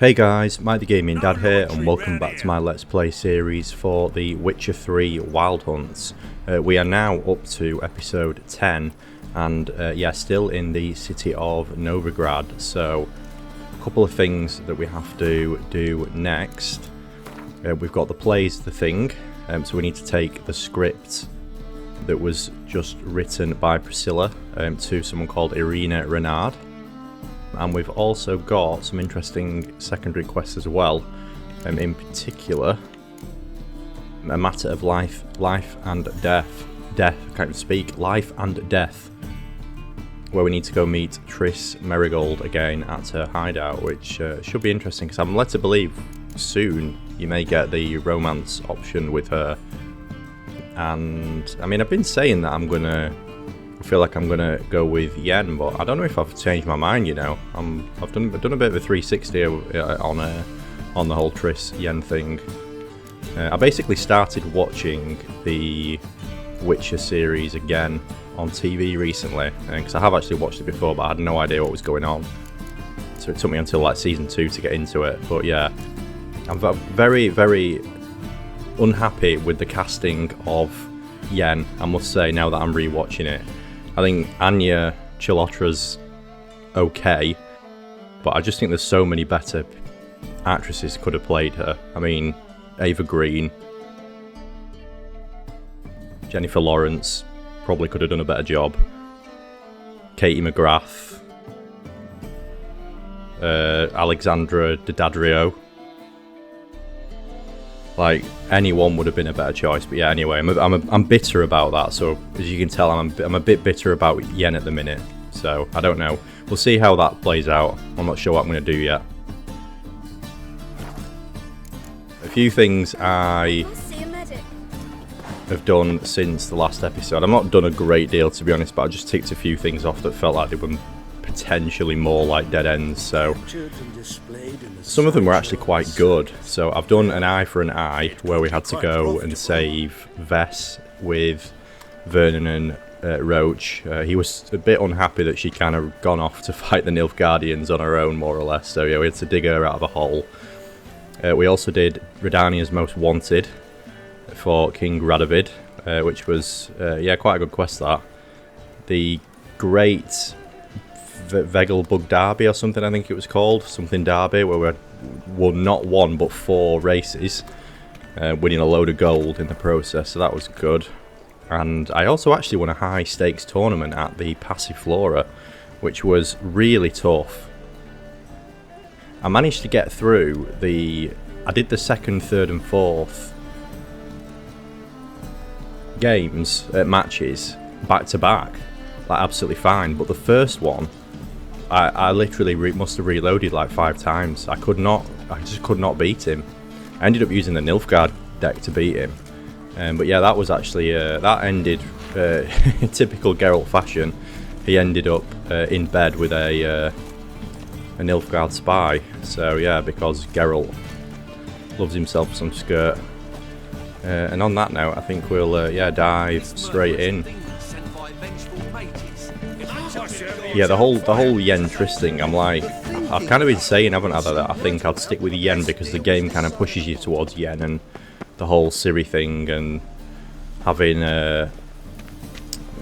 Hey guys, Mike the Gaming Dad here, and welcome back to my Let's Play series for the Witcher 3 Wild Hunts. We are now up to episode 10, and yeah, still in the city of Novigrad, so a couple of things that we have to do next. We've got the plays the thing, so we need to take the script that was just written by Priscilla to someone called Irina Renard. And we've also got some interesting secondary quests as well, in particular a matter of life and death, I can't even speak, life and death, where we need to go meet Triss Merigold again at her hideout, which should be interesting because I'm led to believe soon you may get the romance option with her. And I mean, I've been saying that I feel like I'm gonna go with Yen, but I don't know if I've changed my mind. You know, I've done a bit of a 360 on the whole Triss Yen thing. I basically started watching the Witcher series again on TV recently, because I have actually watched it before, but I had no idea what was going on. So it took me until like season 2 to get into it. But yeah, I'm very, very unhappy with the casting of Yen, I must say, now that I'm rewatching it. I think Anya Chalotra's okay, but I just think there's so many better actresses could have played her. I mean, Ava Green, Jennifer Lawrence probably could have done a better job. Katie McGrath, Alexandra Daddario. Like, anyone would have been a better choice, but yeah, anyway, I'm bitter about that, so as you can tell, I'm a bit bitter about Yen at the minute, so I don't know. We'll see how that plays out. I'm not sure what I'm going to do yet. A few things I have done since the last episode. I've not done a great deal, to be honest, but I just ticked a few things off that felt like they were potentially more like dead ends, so some of them were actually quite good. So I've done an eye for an eye, where we had to go and save Vess with Vernon and Roach. He was a bit unhappy that she'd kind of gone off to fight the Nilfgaardians on her own, more or less, so yeah, we had to dig her out of a hole. We also did Redania's Most Wanted for King Radovid, which was yeah, quite a good quest, that. The Great Vegelbud Derby or something, I think it was called, something Derby, where we had not one but 4 races, winning a load of gold in the process, so that was good. And I also actually won a high stakes tournament at the Passiflora, which was really tough. I managed to get through I did the 2nd, 3rd and 4th games, matches, back to back, like absolutely fine, but the first one I literally must have reloaded like 5 times. I just could not beat him. I ended up using the Nilfgaard deck to beat him. But yeah, that was actually, that ended in typical Geralt fashion. He ended up in bed with a Nilfgaard spy. So yeah, because Geralt loves himself some skirt. And on that note, I think we'll yeah, dive straight in. Yeah, the whole Yen Triss thing, I've kind of been saying, haven't I, that I think I'd stick with Yen because the game kind of pushes you towards Yen, and the whole Ciri thing, and having yeah,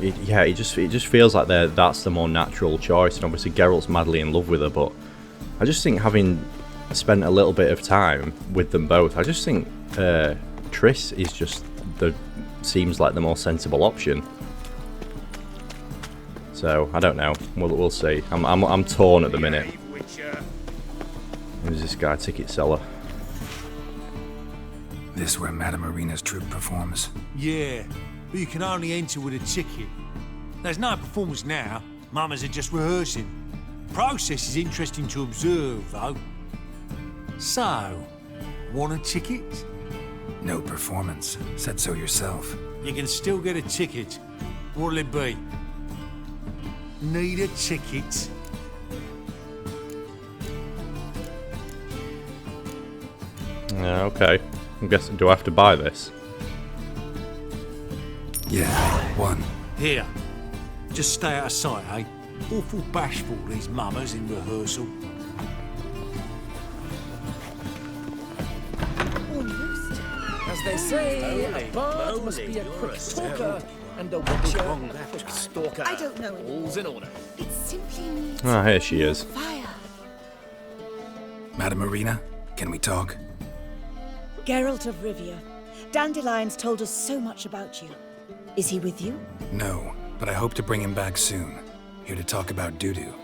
it just feels like that's the more natural choice, and obviously Geralt's madly in love with her, but I just think, having spent a little bit of time with them both, I just think Triss is just seems like the more sensible option. So I don't know. We'll see. I'm torn at the minute. Who's this guy? Ticket seller. This where Madame Irina's troupe performs? Yeah, but you can only enter with a ticket. There's no performance now. Mamas are just rehearsing. Process is interesting to observe, though. So, want a ticket? No performance. Said so yourself. You can still get a ticket. What'll it be? Need a ticket? Okay. I'm guessing, do I have to buy this? Yeah, 1. Here. Just stay out of sight, eh? Awful bashful, these mummers in rehearsal. they say, a bard must be a quick talker and a witcher a quick stalker. I don't know. All's in order. It simply needs Ah, here she is. fire. Madam Irina, can we talk? Geralt of Rivia. Dandelion's told us so much about you. Is he with you? No, but I hope to bring him back soon. Here to talk about Dudu.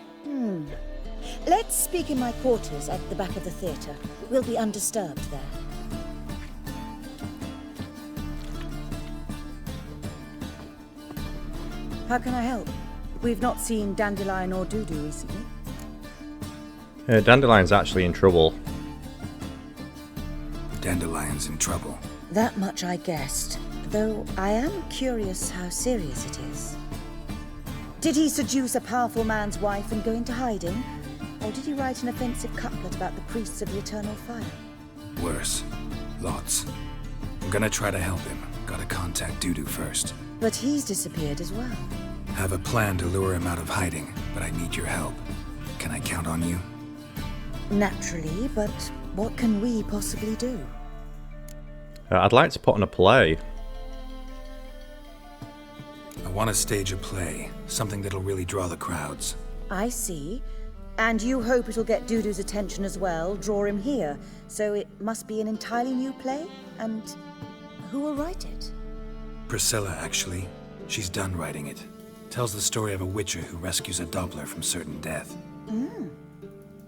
Let's speak in my quarters at the back of the theatre. We'll be undisturbed there. How can I help? We've not seen Dandelion or Dudu recently. Dandelion's actually in trouble. Dandelion's in trouble. That much I guessed, though I am curious how serious it is. Did he seduce a powerful man's wife and go into hiding? Or did he write an offensive couplet about the priests of the eternal fire? Worse. Lots. I'm gonna try to help him. Gotta contact Dudu first. But he's disappeared as well. Have a plan to lure him out of hiding, but I need your help. Can I count on you? Naturally, but what can we possibly do? I'd like to put on a play. I want to stage a play. Something that'll really draw the crowds. I see. And you hope it'll get Dudu's attention as well, draw him here. So it must be an entirely new play? And who will write it? Priscilla, actually. She's done writing it. Tells the story of a witcher who rescues a Doppler from certain death.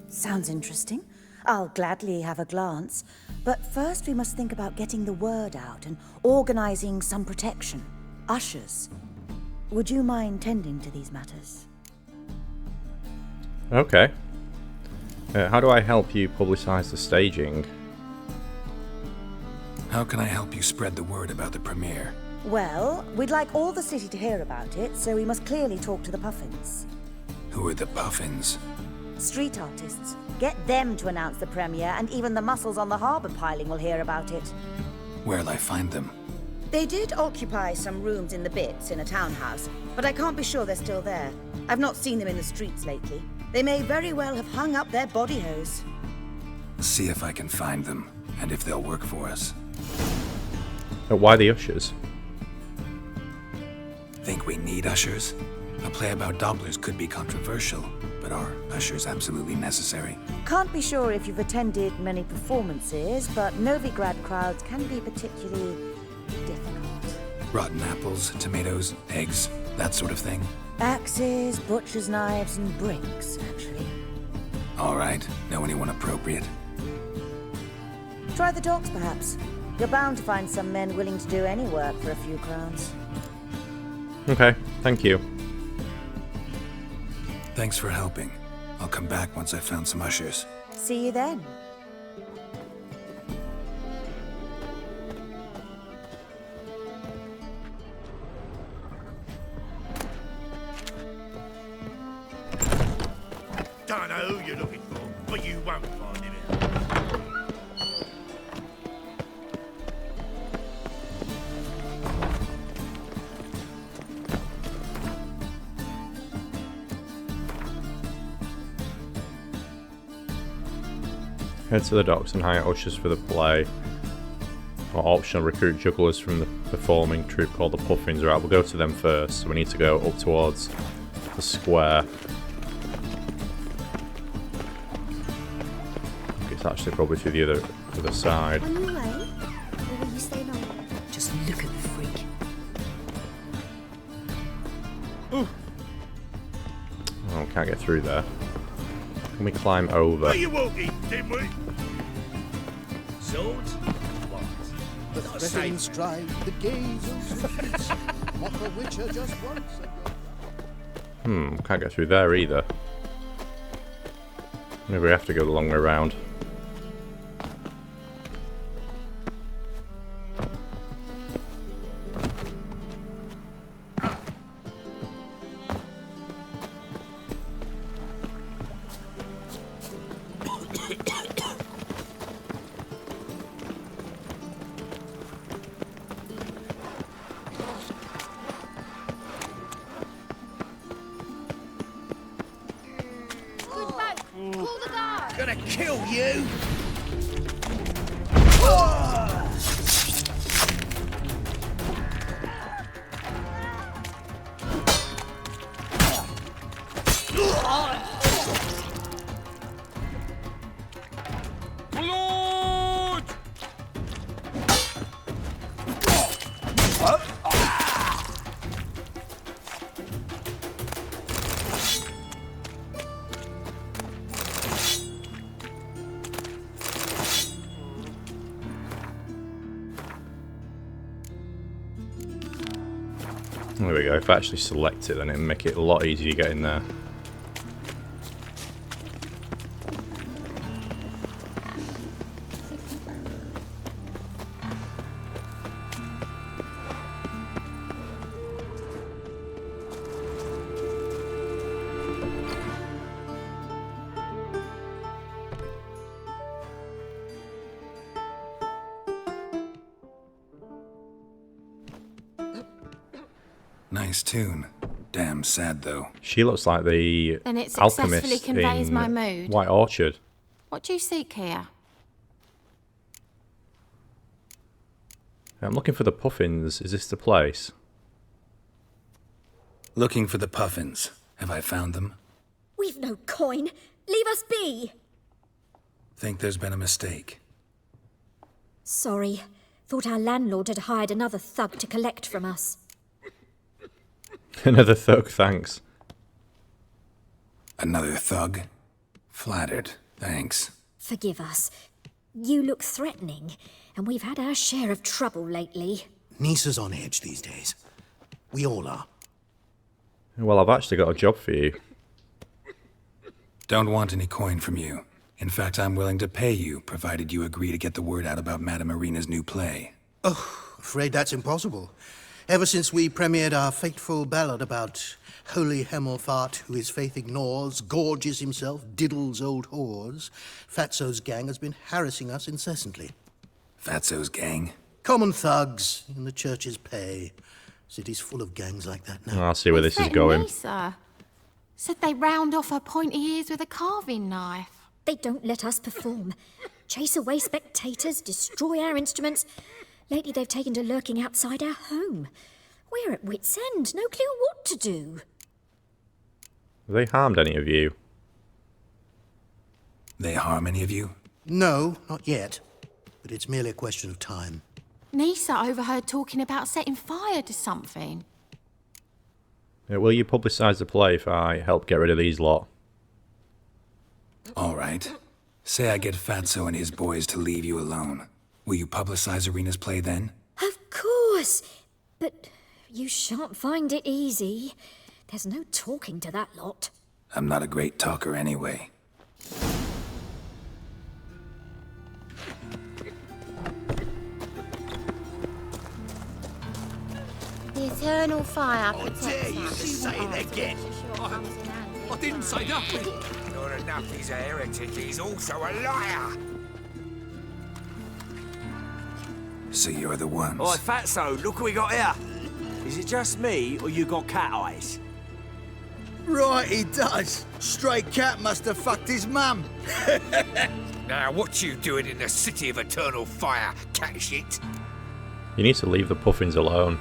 Sounds interesting. I'll gladly have a glance. But first we must think about getting the word out and organizing some protection. Ushers. Would you mind tending to these matters? Okay. How do I help you publicise the staging? How can I help you spread the word about the premiere? Well, we'd like all the city to hear about it, so we must clearly talk to the Puffins. Who are the Puffins? Street artists. Get them to announce the premiere, and even the muscles on the harbour piling will hear about it. Where'll I find them? They did occupy some rooms in the Bits in a townhouse, but I can't be sure they're still there. I've not seen them in the streets lately. They may very well have hung up their body hose. See if I can find them, and if they'll work for us. Why the ushers? Think we need ushers? A play about Dobblers could be controversial, but are ushers absolutely necessary? Can't be sure if you've attended many performances, but Novigrad crowds can be particularly difficult. Rotten apples, tomatoes, eggs, that sort of thing? Axes, butcher's knives, and bricks, actually. All right, know anyone appropriate? Try the docks, perhaps. You're bound to find some men willing to do any work for a few crowns. Okay, thank you. Thanks for helping. I'll come back once I've found some ushers. See you then. Don't know who you're looking for, but you won't find him. Head to the docks and hire ushers for the play. Or optional recruit jugglers from the performing troupe called the Puffins. Right, we'll go to them first. So we need to go up towards the square. It's actually probably to the other side. On your way, or will you stay long? Just look at the freak. Oh, can't get through there. Can we climb over? Where you walking, dimwit? Swords? The threatening stride, the gaze of streets, mock a witcher just once again. Can't get through there either. Maybe we have to go the long way around. Call the guard! Gonna kill you! There we go. If I actually select it, then it'll make it a lot easier to get in there. Nice tune. Damn sad, though. She looks like the Then it alchemist successfully conveys in my mood. White Orchard. What do you seek here? I'm looking for the Puffins. Is this the place? Looking for the Puffins. Have I found them? We've no coin. Leave us be. Think there's been a mistake. Sorry. Thought our landlord had hired another thug to collect from us. Another thug, thanks. Another thug? Flattered. Thanks. Forgive us. You look threatening, and we've had our share of trouble lately. Nisa's on edge these days. We all are. Well, I've actually got a job for you. Don't want any coin from you. In fact, I'm willing to pay you, provided you agree to get the word out about Madame Irina's new play. Oh, afraid that's impossible. Ever since we premiered our fateful ballad about holy Hemelfart, who his faith ignores, gorges himself, diddles old whores, Fatso's gang has been harassing us incessantly. Fatso's gang? Common thugs in the church's pay. City's full of gangs like that now. Oh, I'll see where this is going. Nisa said they round off her pointy ears with a carving knife. They don't let us perform. Chase away spectators, destroy our instruments. Lately they've taken to lurking outside our home. We're at wit's end, no clue what to do. Have they harmed any of you? They harm any of you? No, not yet. But it's merely a question of time. Nisa overheard talking about setting fire to something. Will you publicise the play if I help get rid of these lot? All right. Say I get Fatso and his boys to leave you alone. Will you publicise Irina's play then? Of course. But you shan't find it easy. There's no talking to that lot. I'm not a great talker anyway. The eternal fire protects dare you us. to say it again. I didn't say nothing. Not enough he's a heretic, he's also a liar. So you're the ones. Oi, Fatso, look what we got here. Is it just me, or you got cat eyes? Right, he does. Stray cat must have fucked his mum. Now, what you doing in the city of eternal fire, cat shit? You need to leave the Puffins alone.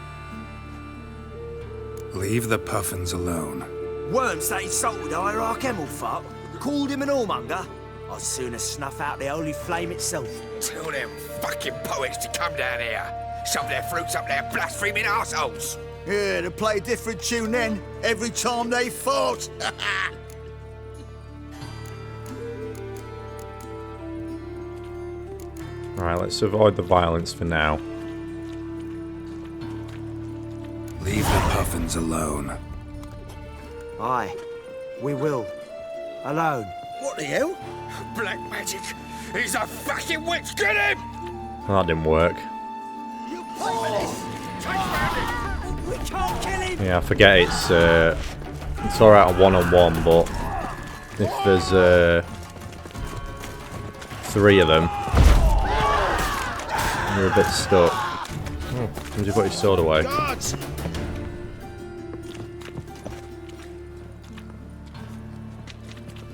Leave the Puffins alone. Worms that insulted Hierarch Hemelfart, called him an whoremonger. I'd sooner snuff out the holy flame itself. Tell them fucking poets to come down here. Shove their fruits up their blaspheming arseholes. Yeah, to play a different tune then, every time they fought. Alright, let's avoid the violence for now. Leave the Puffins alone. Aye, we will. Alone. What the hell? Black magic. He's a fucking witch. Get him! Well, that didn't work. We can't kill him! Yeah, I forget it's alright a one-on-one, but if there's 3 of them, you're a bit stuck. Oh, did you put your sword away? Guards!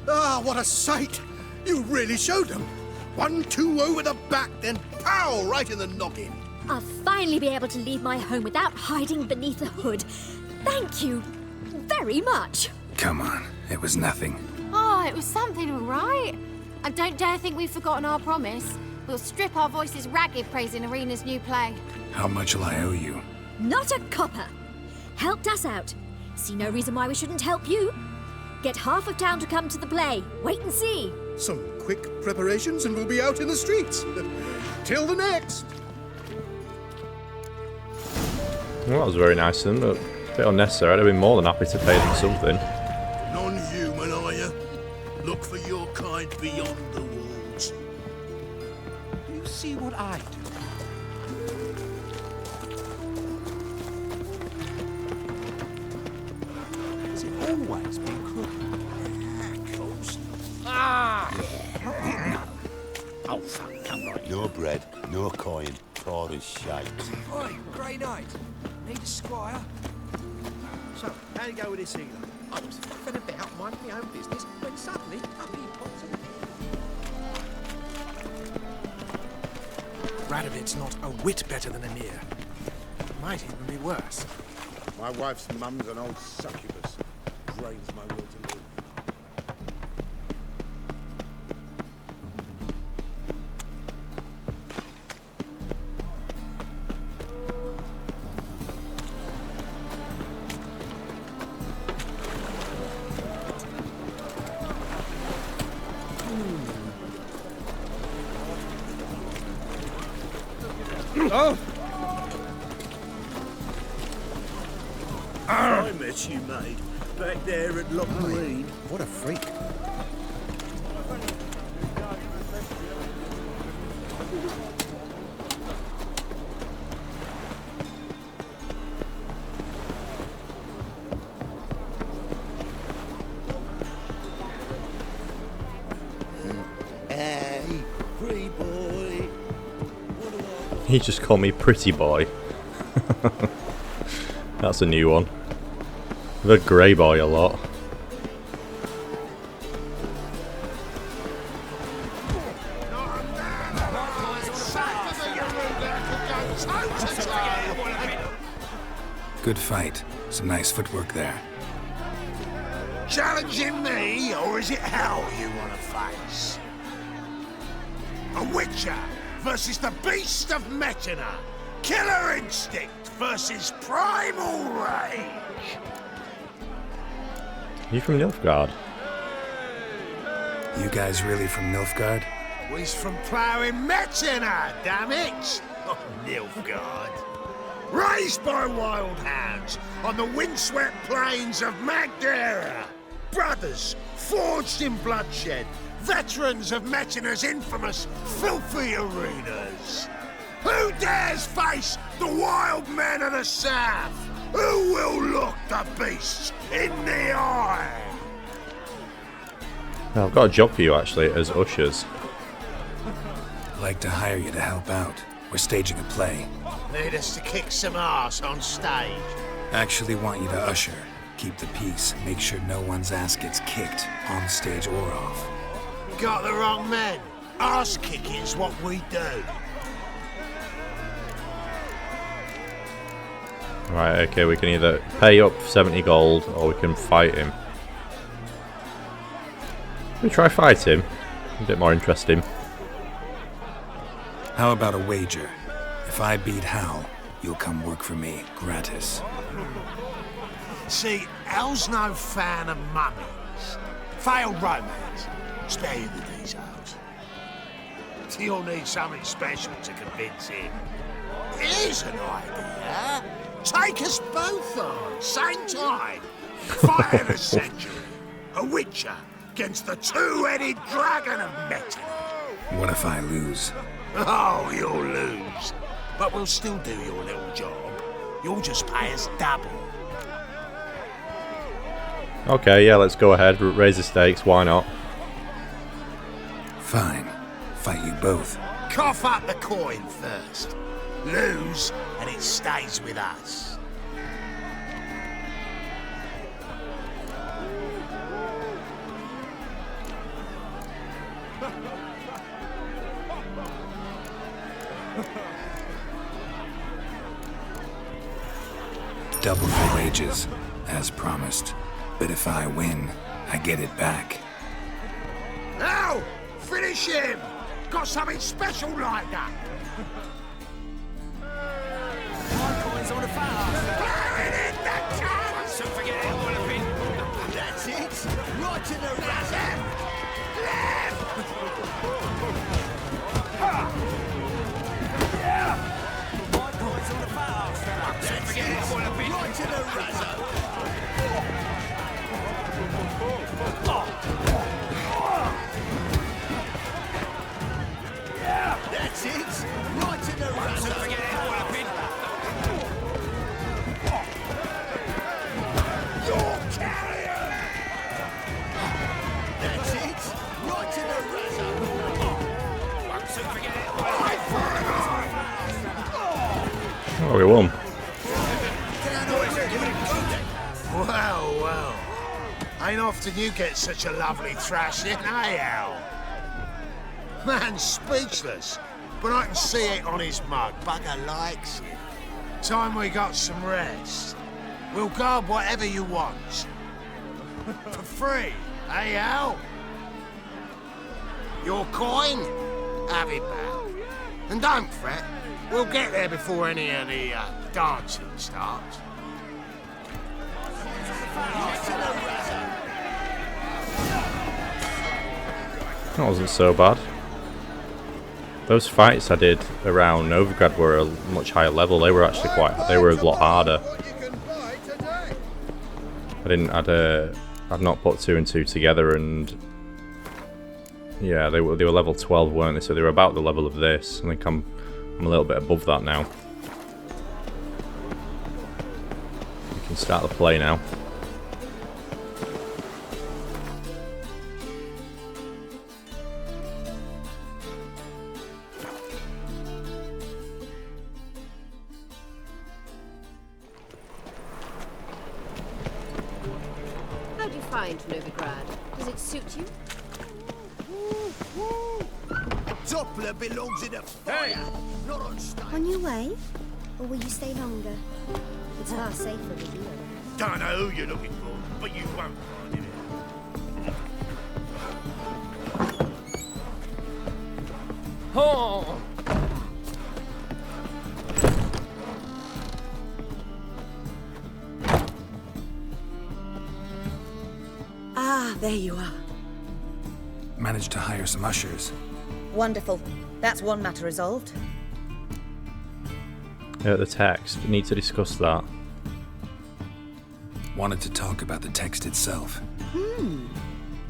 Ah, what a sight! You really showed them. 1-2 over the back, then pow, right in the noggin. I'll finally be able to leave my home without hiding beneath a hood. Thank you very much. Come on, It was nothing. Oh, it was something, all right. And don't dare think we've forgotten our promise. We'll strip our voices ragged praising Irina's new play. How much will I owe you? Not a copper. Helped us out. See no reason why we shouldn't help you. Get half of town to come to the play. Wait and see. Some quick preparations and we'll be out in the streets. Till the next. Well, that was very nice of them, but a bit unnecessary. I'd have been more than happy to pay them something. Non-human, are you? Look for your kind beyond the walls. Do you see what I do? Has it always been crooked? Oh, fuck, come right. No bread, no coin, poor as shite. Oi, Grey Knight. Need a squire? So, how do you go with this healer? I was faffing about, minding my own business, when suddenly, up he pops in. Radovid's not a whit better than Emir. Might even be worse. My wife's mum's an old succubus. Drains my will to live. Oh! I met you, mate. Back there at Loch Green. What a freak. Hey, pretty boy. He just called me pretty boy. That's a new one. The grey boy a lot. Good fight. Some nice footwork there. Challenging me, or is it hell you want to face? A Witcher versus the Beast of Metina. Killer instinct versus primal rage. You from Nilfgaard? You guys really from Nilfgaard? We's from ploughing Metina, damn it! Oh, Nilfgaard. Raised by wild hounds on the windswept plains of Magdera. Brothers forged in bloodshed. Veterans of Metina's infamous filthy arenas. Who dares face the wild men of the south? Who will look the beasts in the eye? Well, I've got a job for you actually as ushers. I'd like to hire you to help out. We're staging a play. Need us to kick some ass on stage. Actually want you to usher. Keep the peace. Make sure no one's ass gets kicked, on stage or off. Got the wrong men. Ass kicking's what we do. Right, okay, we can either pay up 70 gold or we can fight him. We try fight him. A bit more interesting. How about a wager? If I beat Hal, you'll come work for me, gratis. See, Hal's no fan of mummies. Failed romance. Spare you the details. You'll need something special to convince him. Here's an idea. Take us both on, same time. Fight of the century. A Witcher against the two-headed dragon of Metina. What if I lose? Oh, you'll lose. But we'll still do your little job. You'll just pay us double. Okay, yeah, let's go ahead. Raise the stakes, why not? Fine. Fight you both. Cough up the coin first. Lose, and it stays with us. Double the wages, as promised. But if I win, I get it back. Now, finish him! Got something special like that! Coins on the fire. Firing in the can! So forget it, all of it. That's it. Right in the razor. Coins on the fire, fella. So forget it, all of it. Right in the razor. That's it. Right in the razor. So forget it, all of it. You're carrier! That's it. Right in the razor. So forget it. Oh, we won. Well, well. Ain't often you get such a lovely thrashing, eh, Al? Man's speechless, but I can see it on his mug. Bugger likes it. Time we got some rest. We'll guard whatever you want. For free, eh, Al? Your coin? Have it back. And don't fret, we'll get there before any of the dancing starts. That wasn't so bad. Those fights I did around Novigrad were a much higher level. They were actually they were a lot harder. I'd not put 2 and 2 together, and yeah, they were level 12, weren't they? So they were about the level of this. I think I'm a little bit above that now. We can start the play now. How do you find Novigrad? Does it suit you? Doppler belongs in a fire, not on stage. On your way? Or will you stay longer? It's far safer with you. Don't know who you're looking for, but you won't find him. Oh! Ah, there you are. Managed to hire some ushers. Wonderful. That's one matter resolved. The text. Need to discuss that. Wanted to talk about the text itself.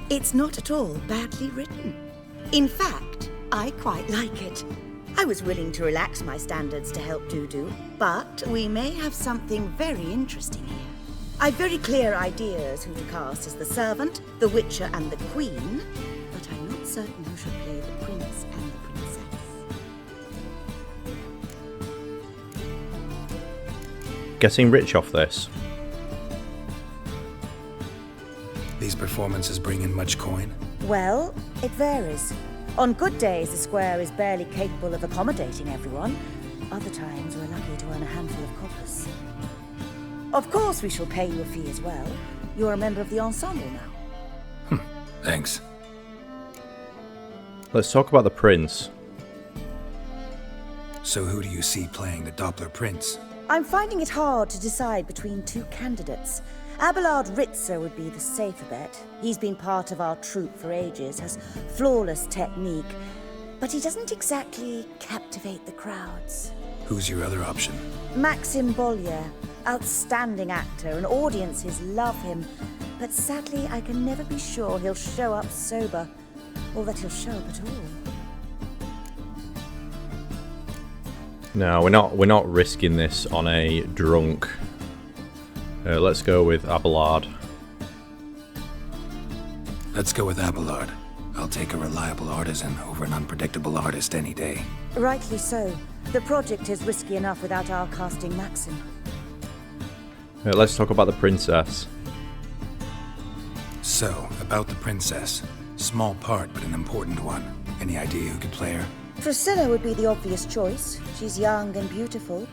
It's not at all badly written. In fact, I quite like it. I was willing to relax my standards to help Dudu, but we may have something very interesting here. I've very clear ideas who to cast as the servant, the witcher, and the queen, but I'm not certain who should play the prince and the princess. Getting rich off this. These performances bring in much coin. Well, it varies. On good days, the square is barely capable of accommodating everyone. Other times, we're lucky to earn a handful of coppers. Of course, we shall pay you a fee as well. You're a member of the ensemble now. Thanks. Let's talk about the prince. So who do you see playing the Doppler Prince? I'm finding it hard to decide between two candidates. Abelard Ritzer would be the safer bet. He's been part of our troupe for ages, has flawless technique, but he doesn't exactly captivate the crowds. Who's your other option? Maxim Bollier, outstanding actor, and audiences love him. But sadly, I can never be sure he'll show up sober, or that he'll show up at all. No, we're not risking this on a drunk. Let's go with Abelard. Let's go with Abelard. I'll take a reliable artisan over an unpredictable artist any day. Rightly so. The project is risky enough without our casting Maxim. Let's talk about the princess. So, about the princess. Small part, but an important one. Any idea who could play her? Priscilla would be the obvious choice. She's young and beautiful.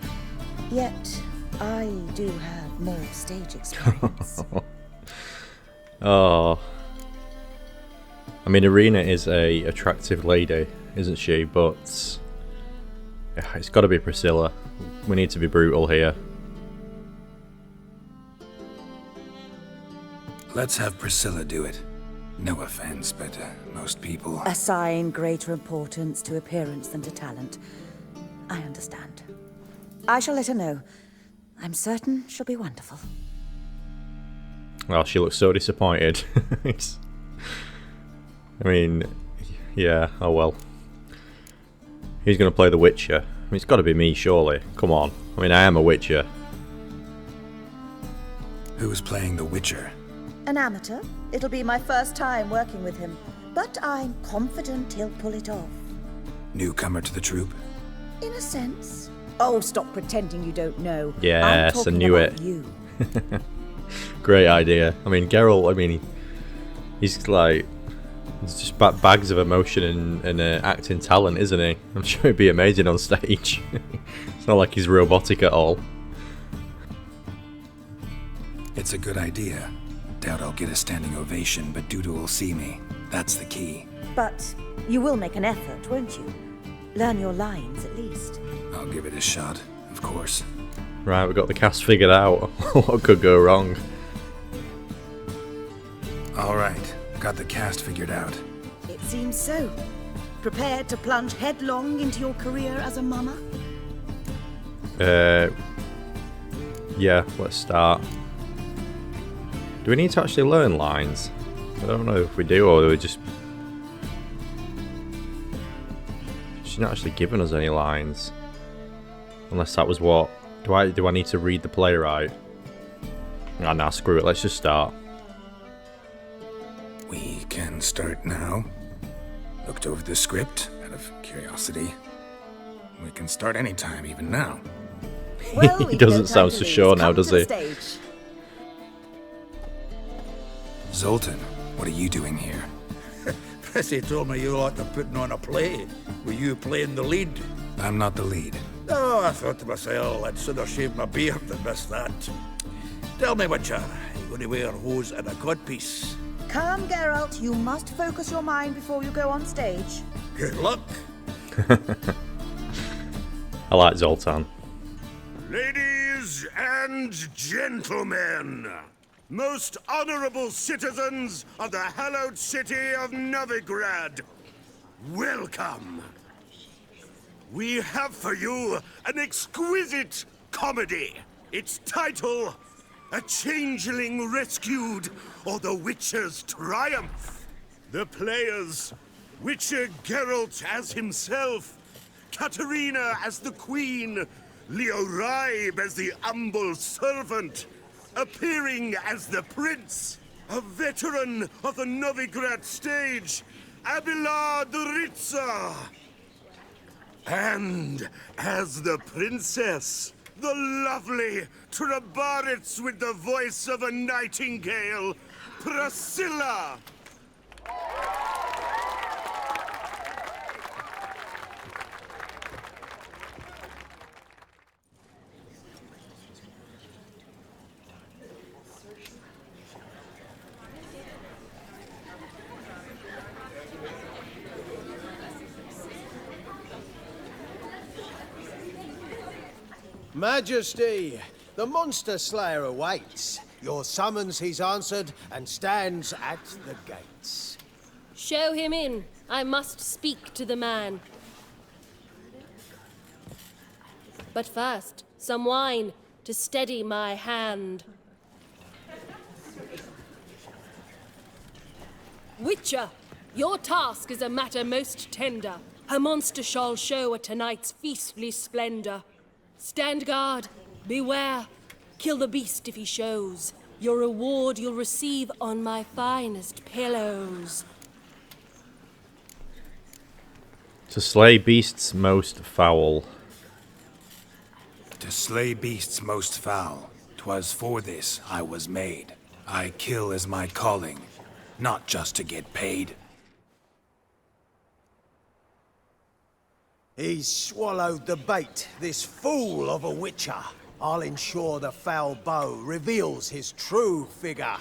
Yet, I do have more stage experience. Oh, I mean, Irina is a attractive lady, isn't she? But it's got to be Priscilla. We need to be brutal here. Let's have Priscilla do it. No offense, but most people... Assign greater importance to appearance than to talent. I understand. I shall let her know. I'm certain she'll be wonderful. Well, she looks so disappointed. I mean, yeah, oh well. Who's going to play the Witcher? I mean, it's got to be me, surely. Come on. I mean, I am a Witcher. Who's playing the Witcher? An amateur. It'll be my first time working with him, but I'm confident he'll pull it off. Newcomer to the troupe? In a sense. Oh, stop pretending you don't know. Yes, I knew it. You. Great idea. I mean, Geralt, I mean, he's like... He's just bags of emotion and acting talent, isn't he? I'm sure he'd be amazing on stage. It's not like he's robotic at all. It's a good idea. Doubt I'll get a standing ovation, but Dudu will see me. That's the key. But you will make an effort, won't you? Learn your lines, at least. I'll give it a shot, of course. Right, we've got the cast figured out. What could go wrong? Alright, got the cast figured out. It seems so. Prepared to plunge headlong into your career as a mama? Yeah, let's start. Do we need to actually learn lines? I don't know if we do, or do we just... She's not actually giving us any lines. Unless that was what... Do I need to read the playwright? Nah, screw it, let's just start. We can start now. Looked over the script, out of curiosity. We can start anytime, even now. Well, he doesn't sound so sure now, does he? Zoltan, what are you doing here? Prissy told me you ought to putting on a play. Were you playing the lead? I'm not the lead. Oh, I thought to myself, I'd sooner shave my beard than miss that. Tell me, Witcher, are you going to wear hose and a codpiece? Come, Geralt, you must focus your mind before you go on stage. Good luck. I like Zoltan. Ladies and gentlemen, most honorable citizens of the hallowed city of Novigrad, welcome. We have for you an exquisite comedy. Its title, A Changeling Rescued, or The Witcher's Triumph. The players, Witcher Geralt as himself, Katerina as the Queen, Leo Ribe as the humble servant, appearing as the Prince, a veteran of the Novigrad stage, Abelard Ritza. And as the Princess, the lovely Trabaritz with the voice of a nightingale, Priscilla. Majesty, the monster slayer awaits. Your summons he's answered and stands at the gates. Show him in. I must speak to the man. But first, some wine to steady my hand. Witcher, your task is a matter most tender. A monster shall show at tonight's feastly splendor. Stand guard, beware, kill the beast if he shows. Your reward you'll receive on my finest pillows. To slay beasts most foul. To slay beasts most foul. 'Twas for this I was made. I kill as my calling, not just to get paid. He's swallowed the bait, this fool of a witcher. I'll ensure the foul bow reveals his true figure.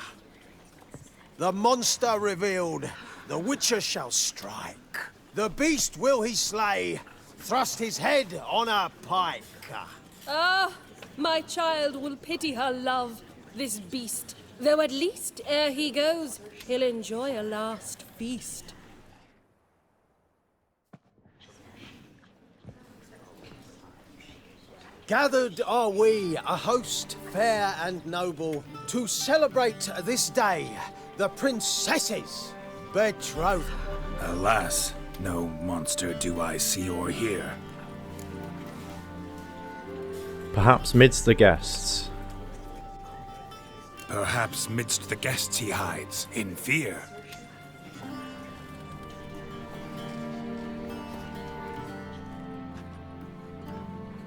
The monster revealed, The Witcher shall strike. The beast will he slay. Thrust his head on a pike. Ah, my child will pity her love, this beast. Though at least, ere he goes, he'll enjoy a last feast. Gathered are we, a host fair and noble, to celebrate this day, the princess's betrothal. Alas, no monster do I see or hear. Perhaps midst the guests. Perhaps midst the guests he hides, in fear.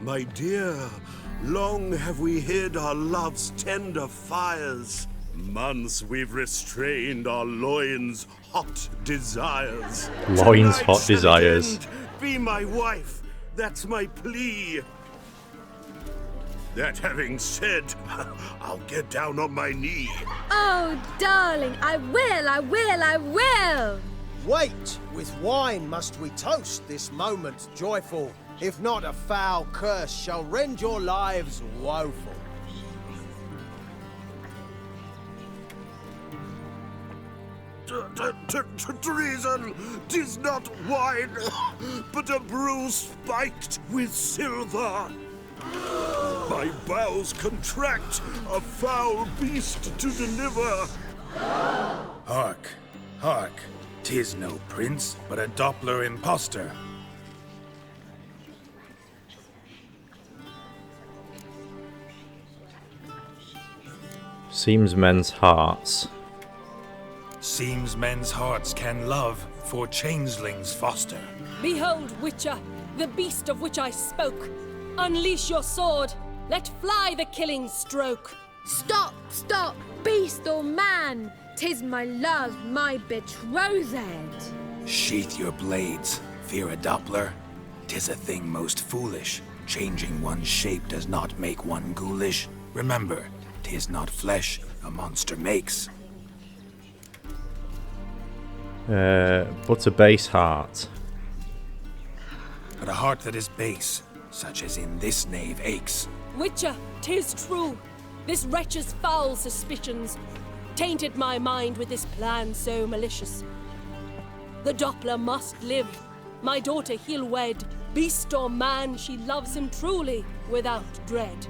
My dear, long have we hid our love's tender fires. Months we've restrained our loins' hot desires. Loins' Tonight, hot desires. End, be my wife, that's my plea. That having said, I'll get down on my knee. Oh, darling, I will! Wait, with wine must we toast this moment joyful. If not, a foul curse shall rend your lives woeful. Treason! 'Tis not wine, but a brew spiked with silver. My bowels contract, a foul beast to deliver. Hark, hark, 'tis no prince, but a Doppler impostor. Seems men's hearts. Seems men's hearts can love, for changelings foster. Behold, Witcher, the beast of which I spoke. Unleash your sword. Let fly the killing stroke. Stop, stop, beast or man. 'Tis my love, my betrothed. Sheath your blades, fear a Doppler. 'Tis a thing most foolish. Changing one's shape does not make one ghoulish. Remember, 'tis not flesh a monster makes. But a base heart. But a heart that is base, such as in this knave aches. Witcher, 'tis true. This wretch's foul suspicions tainted my mind with this plan so malicious. The Doppler must live. My daughter he'll wed. Beast or man, she loves him truly, without dread.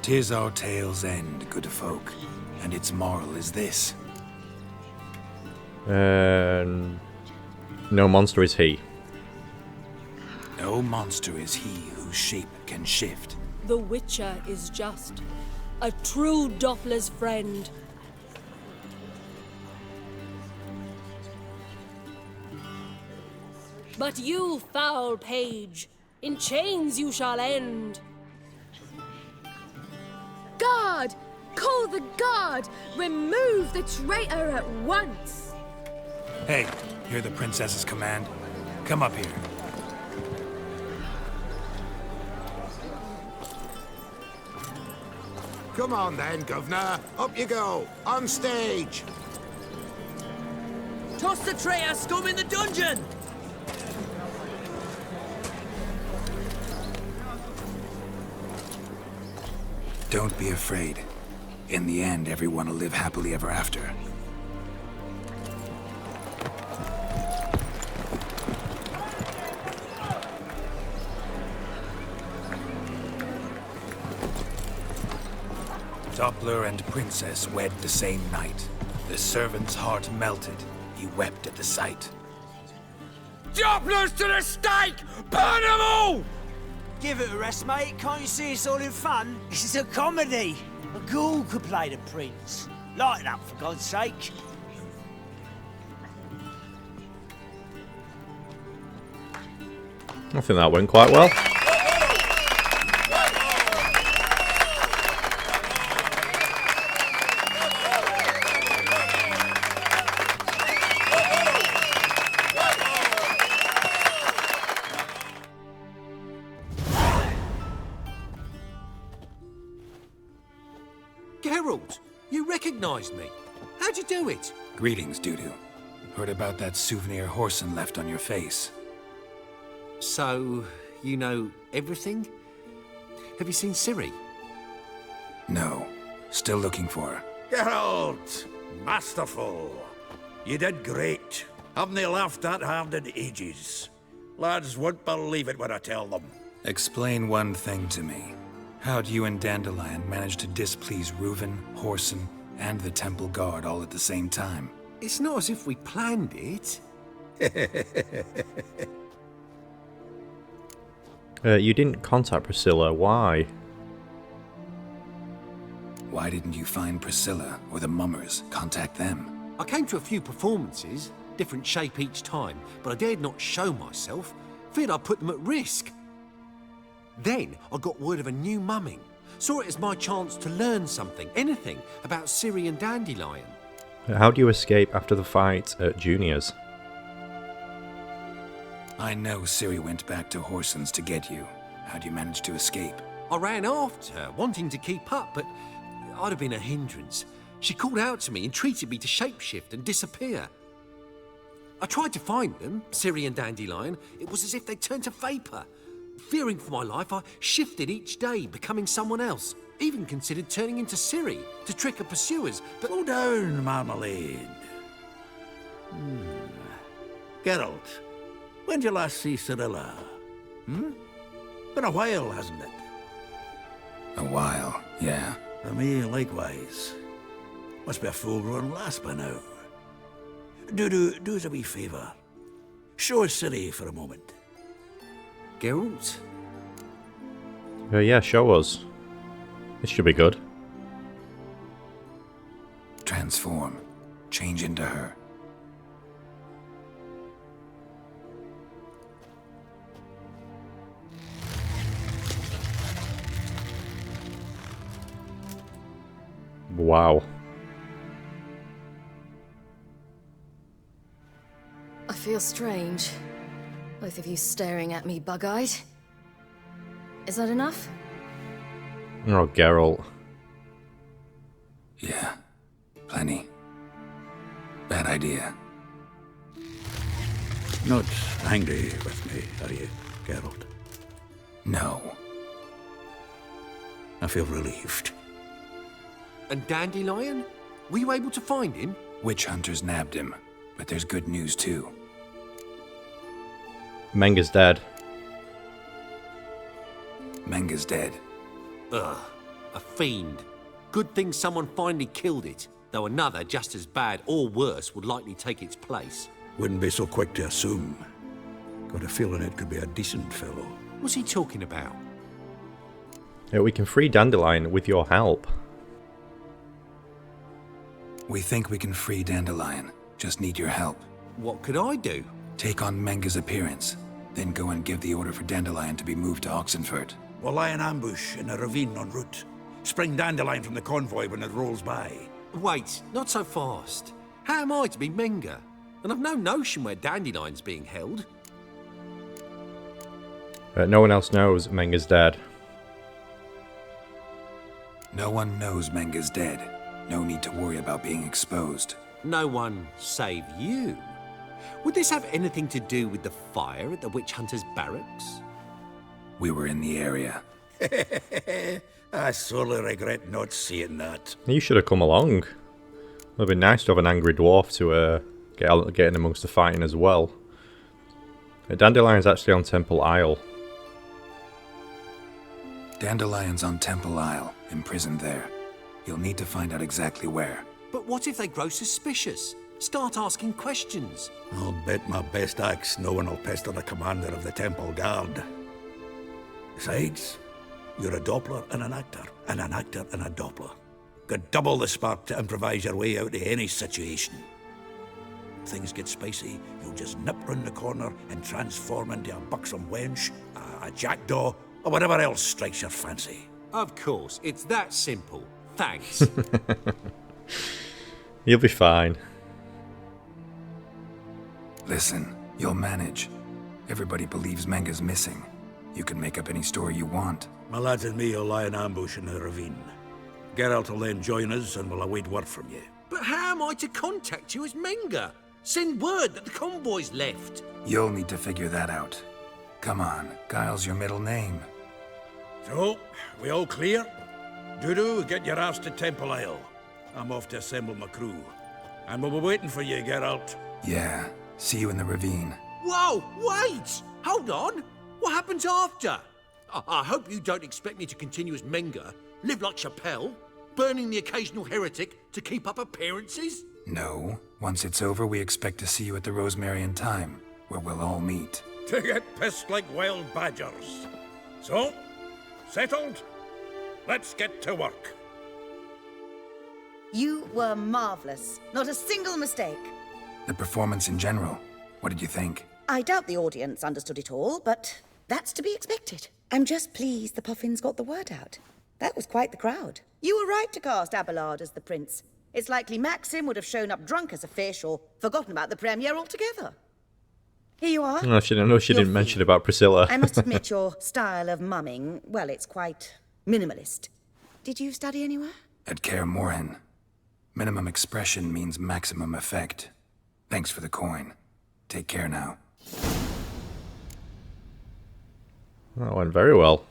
'Tis our tale's end, good folk, and its moral is this. No monster is he. No monster is he whose shape can shift. The Witcher is just a true Doppler's friend. But you, foul page, in chains you shall end. Guard! Call the guard! Remove the traitor at once! Hey, hear the princess's command? Come up here. Come on then, governor. Up you go. On stage. Toss the traitor scum in the dungeon! Don't be afraid. In the end, everyone will live happily ever after. Doppler and princess wed the same night. The servant's heart melted. He wept at the sight. Dopplers to the stake! Burn them all! Give it a rest, mate. Can't you see it's all in fun? This is a comedy. A ghoul could play the prince. Lighten up, for God's sake. I think that went quite well. Geralt, you recognised me. How'd you do it? Greetings, Dudu. Heard about that souvenir Horson left on your face. So, you know everything? Have you seen Ciri? No. Still looking for her. Geralt! Masterful! You did great. Haven't they laughed that hard in ages? Lads won't believe it when I tell them. Explain one thing to me. How'd you and Dandelion manage to displease Reuven, Horson, and the Temple Guard all at the same time? It's not as if we planned it. You didn't contact Priscilla, why? Why didn't you find Priscilla or the Mummers? Contact them. I came to a few performances, different shape each time, but I dared not show myself. Feared I'd put them at risk. Then I got word of a new mumming. Saw it as my chance to learn something, anything, about Ciri and Dandelion. How do you escape after the fight at Juniors? I know Ciri went back to Horson's to get you. How'd you manage to escape? I ran after her, wanting to keep up, but I'd have been a hindrance. She called out to me, entreated me to shapeshift and disappear. I tried to find them, Ciri and Dandelion. It was as if they turned to vapour. Fearing for my life, I shifted each day, becoming someone else. Even considered turning into Ciri to trick her pursuers, but... Slow down, Marmalade. Geralt, when'd you last see Cirilla? Been a while, hasn't it? A while, yeah. For me, likewise. Must be a full-grown lass by now. Dudu, do us a wee favour. Show us Ciri for a moment. Geralt? Yeah, show us. This should be good. Transform. Change into her. Wow. I feel strange. Both of you staring at me bug-eyed. Is that enough? Oh, Geralt. Yeah. Plenty. Bad idea. Not angry with me, are you, Geralt? No. I feel relieved. And Dandelion? Were you able to find him? Witch hunters nabbed him, but there's good news too. Menga's dead. Menga's dead. Ugh, a fiend. Good thing someone finally killed it, though another just as bad or worse would likely take its place. Wouldn't be so quick to assume. Got a feeling it could be a decent fellow. What's he talking about? We can free Dandelion with your help. We think we can free Dandelion. Just need your help. What could I do? Take on Menga's appearance, then go and give the order for Dandelion to be moved to Oxenfurt. We'll lie in ambush in a ravine en route. Spring Dandelion from the convoy when it rolls by. Wait, not so fast. How am I to be Menga? And I've no notion where Dandelion's being held. No one else knows Menga's dead. No one knows Menga's dead. No need to worry about being exposed. No one save you. Would this have anything to do with the fire at the witch hunters' barracks? We were in the area. I sorely regret not seeing that. You should have come along. It would have been nice to have an angry dwarf to get in amongst the fighting as well. Dandelion's actually on Temple Isle. Dandelion's on Temple Isle, imprisoned there. You'll need to find out exactly where. But what if they grow suspicious? Start asking questions. I'll bet my best axe no one will pester the commander of the Temple Guard. Besides, you're a Doppler and an actor and a Doppler. Got double the spark to improvise your way out of any situation. If things get spicy, you'll just nip round the corner and transform into a buxom wench, a jackdaw, or whatever else strikes your fancy. Of course, it's that simple. Thanks. You'll be fine. Listen, you'll manage. Everybody believes Menga's missing. You can make up any story you want. My lads and me will lie in ambush in the ravine. Geralt will then join us and we'll await word from you. But how am I to contact you as Menga? Send word that the convoy's left. You'll need to figure that out. Come on, Guile's your middle name. So, we all clear? Dudu, get your ass to Temple Isle. I'm off to assemble my crew. And we'll be waiting for you, Geralt. Yeah, see you in the ravine. Whoa, wait! Hold on! What happens after? I hope you don't expect me to continue as Menger, live like Chappelle, burning the occasional heretic to keep up appearances? No. Once it's over, we expect to see you at the Rosemary in Time, where we'll all meet. To get pissed like wild badgers. So, settled? Let's get to work. You were marvellous. Not a single mistake. The performance in general, what did you think? I doubt the audience understood it all, but that's to be expected. I'm just pleased the Puffins got the word out. That was quite the crowd. You were right to cast Abelard as the prince. It's likely Maxim would have shown up drunk as a fish or forgotten about the premiere altogether. Here you are. No, she didn't mention about Priscilla. I must admit your style of mumming, well, it's quite minimalist. Did you study anywhere? At Kaer Morhen. Minimum expression means maximum effect. Thanks for the coin. Take care now. That went very well.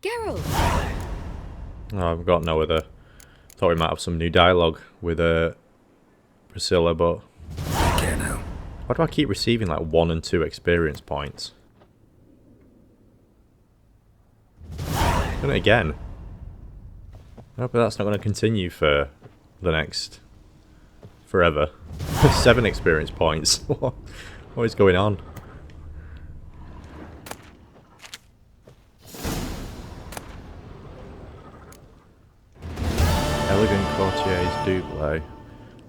Geralt! Oh, I've got no other. Thought we might have some new dialogue with Priscilla, but care now. Why do I keep receiving like 1 and 2 experience points? Done it again. No, but that's not going to continue for the next forever. 7 experience points. What is going on? Elegant courtier's double.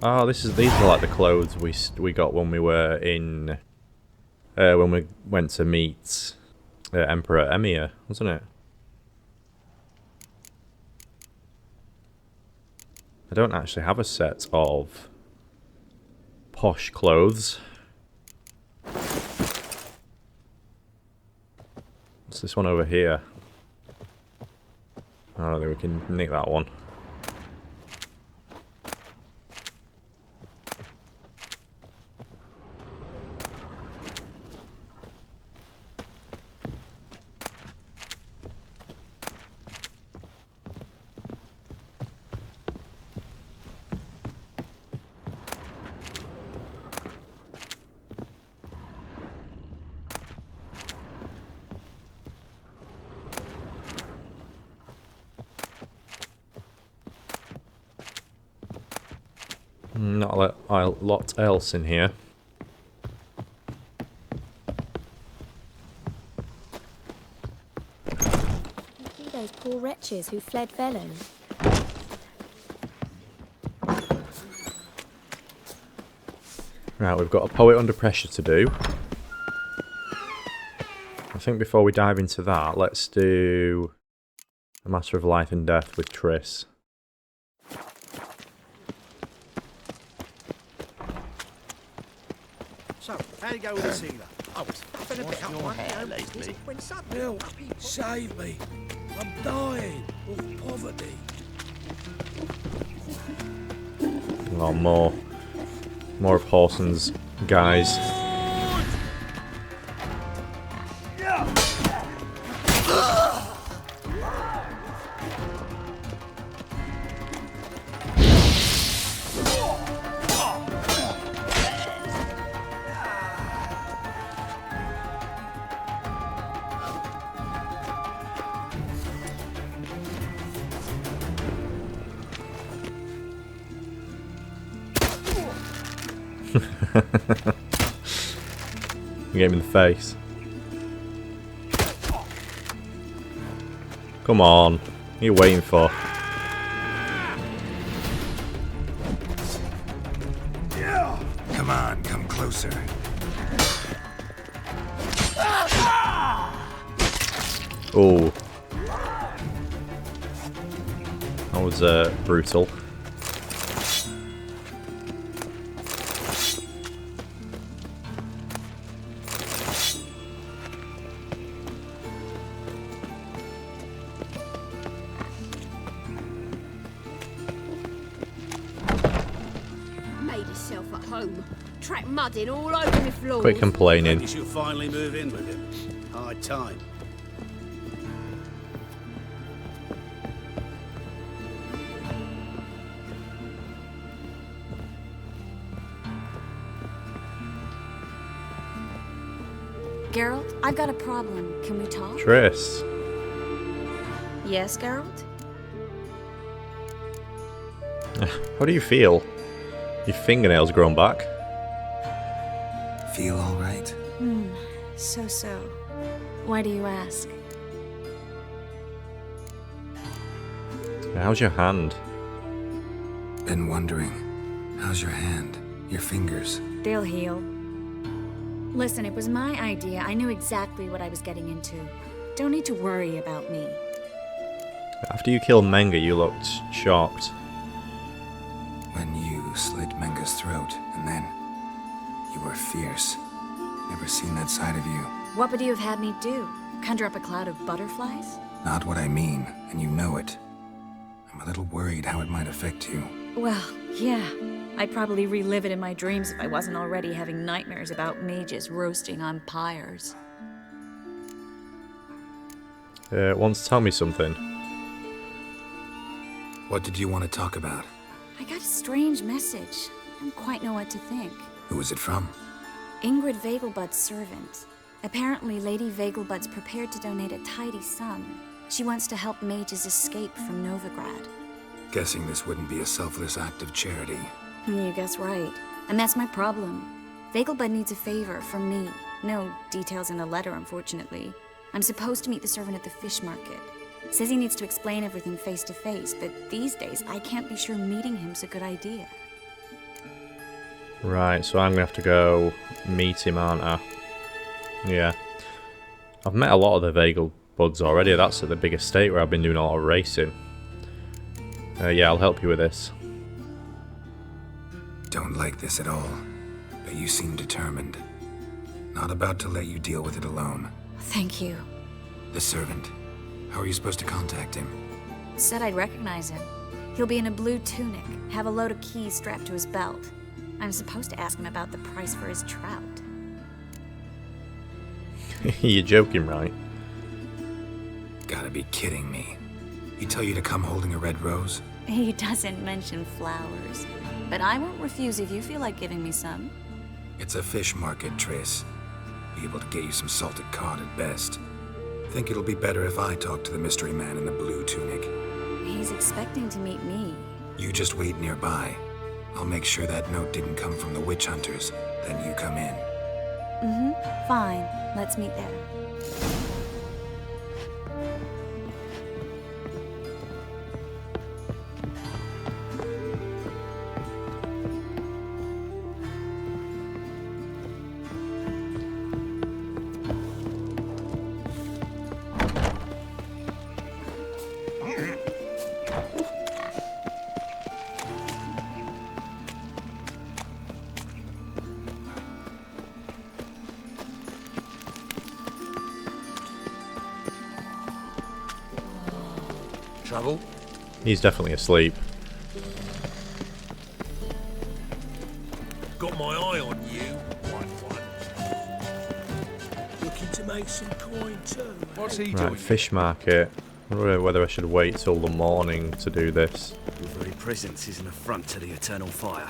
Oh, these are like the clothes we got when we were in when we went to meet Emperor Emir, wasn't it? I don't actually have a set of posh clothes. What's this one over here? I don't think we can nick that one. Not a lot else in here. See those poor wretches who fled Velen. Right, we've got a poet under pressure to do. I think before we dive into that, let's do a matter of life and death with Triss. So, how'd you go with the sealer? I was faffing about my hair lately. When suddenly... Help! Save me! I'm dying of poverty. Oh, more of Horson's guys. Get him in the face. Come on. What are you waiting for? Come on, come closer. Oh. That was brutal. track mudding all over me floors. Quit complaining. You should finally move in with him. High time. Geralt, I've got a problem. Can we talk? Triss. Yes, Geralt? How do you feel? Your fingernails grown back? Feel all right? So. Why do you ask? How's your hand? Been wondering. How's your hand? Your fingers? They'll heal. Listen, it was my idea. I knew exactly what I was getting into. Don't need to worry about me. After you killed Menga, you looked shocked. When you slit Menga's throat, and then you were fierce. Never seen that side of you. What would you have had me do? Conjure up a cloud of butterflies? Not what I mean, and you know it. I'm a little worried how it might affect you. Well, yeah. I'd probably relive it in my dreams if I wasn't already having nightmares about mages roasting on pyres. Want to tell me something? What did you want to talk about? I got a strange message. I don't quite know what to think. Who was it from? Ingrid Vegelbud's servant. Apparently, Lady Vegelbud's prepared to donate a tidy sum. She wants to help mages escape from Novigrad. Guessing this wouldn't be a selfless act of charity. You guess right. And that's my problem. Vegelbud needs a favor from me. No details in the letter, unfortunately. I'm supposed to meet the servant at the fish market. Says he needs to explain everything face to face, but these days I can't be sure meeting him's a good idea. Right, so I'm gonna have to go meet him, aren't I? Yeah. I've met a lot of the Vegelbuds already. That's at the big estate where I've been doing a lot of racing. Yeah, I'll help you with this. Don't like this at all, but you seem determined. Not about to let you deal with it alone. Thank you. The servant. How are you supposed to contact him? Said I'd recognize him. He'll be in a blue tunic, have a load of keys strapped to his belt. I'm supposed to ask him about the price for his trout. You're joking, right? Gotta be kidding me. He tell you to come holding a red rose? He doesn't mention flowers. But I won't refuse if you feel like giving me some. It's a fish market, Triss. Be able to get you some salted cod at best. Think it'll be better if I talk to the mystery man in the blue tunic. He's expecting to meet me. You just wait nearby. I'll make sure that note didn't come from the witch hunters. Then you come in. Fine. Let's meet there. Trouble? He's definitely asleep. Got my eye on you, one. Looking to make some coin too. What's he doing? Right, fish market. I wonder whether I should wait till the morning to do this. Your very presence is an affront to the eternal fire.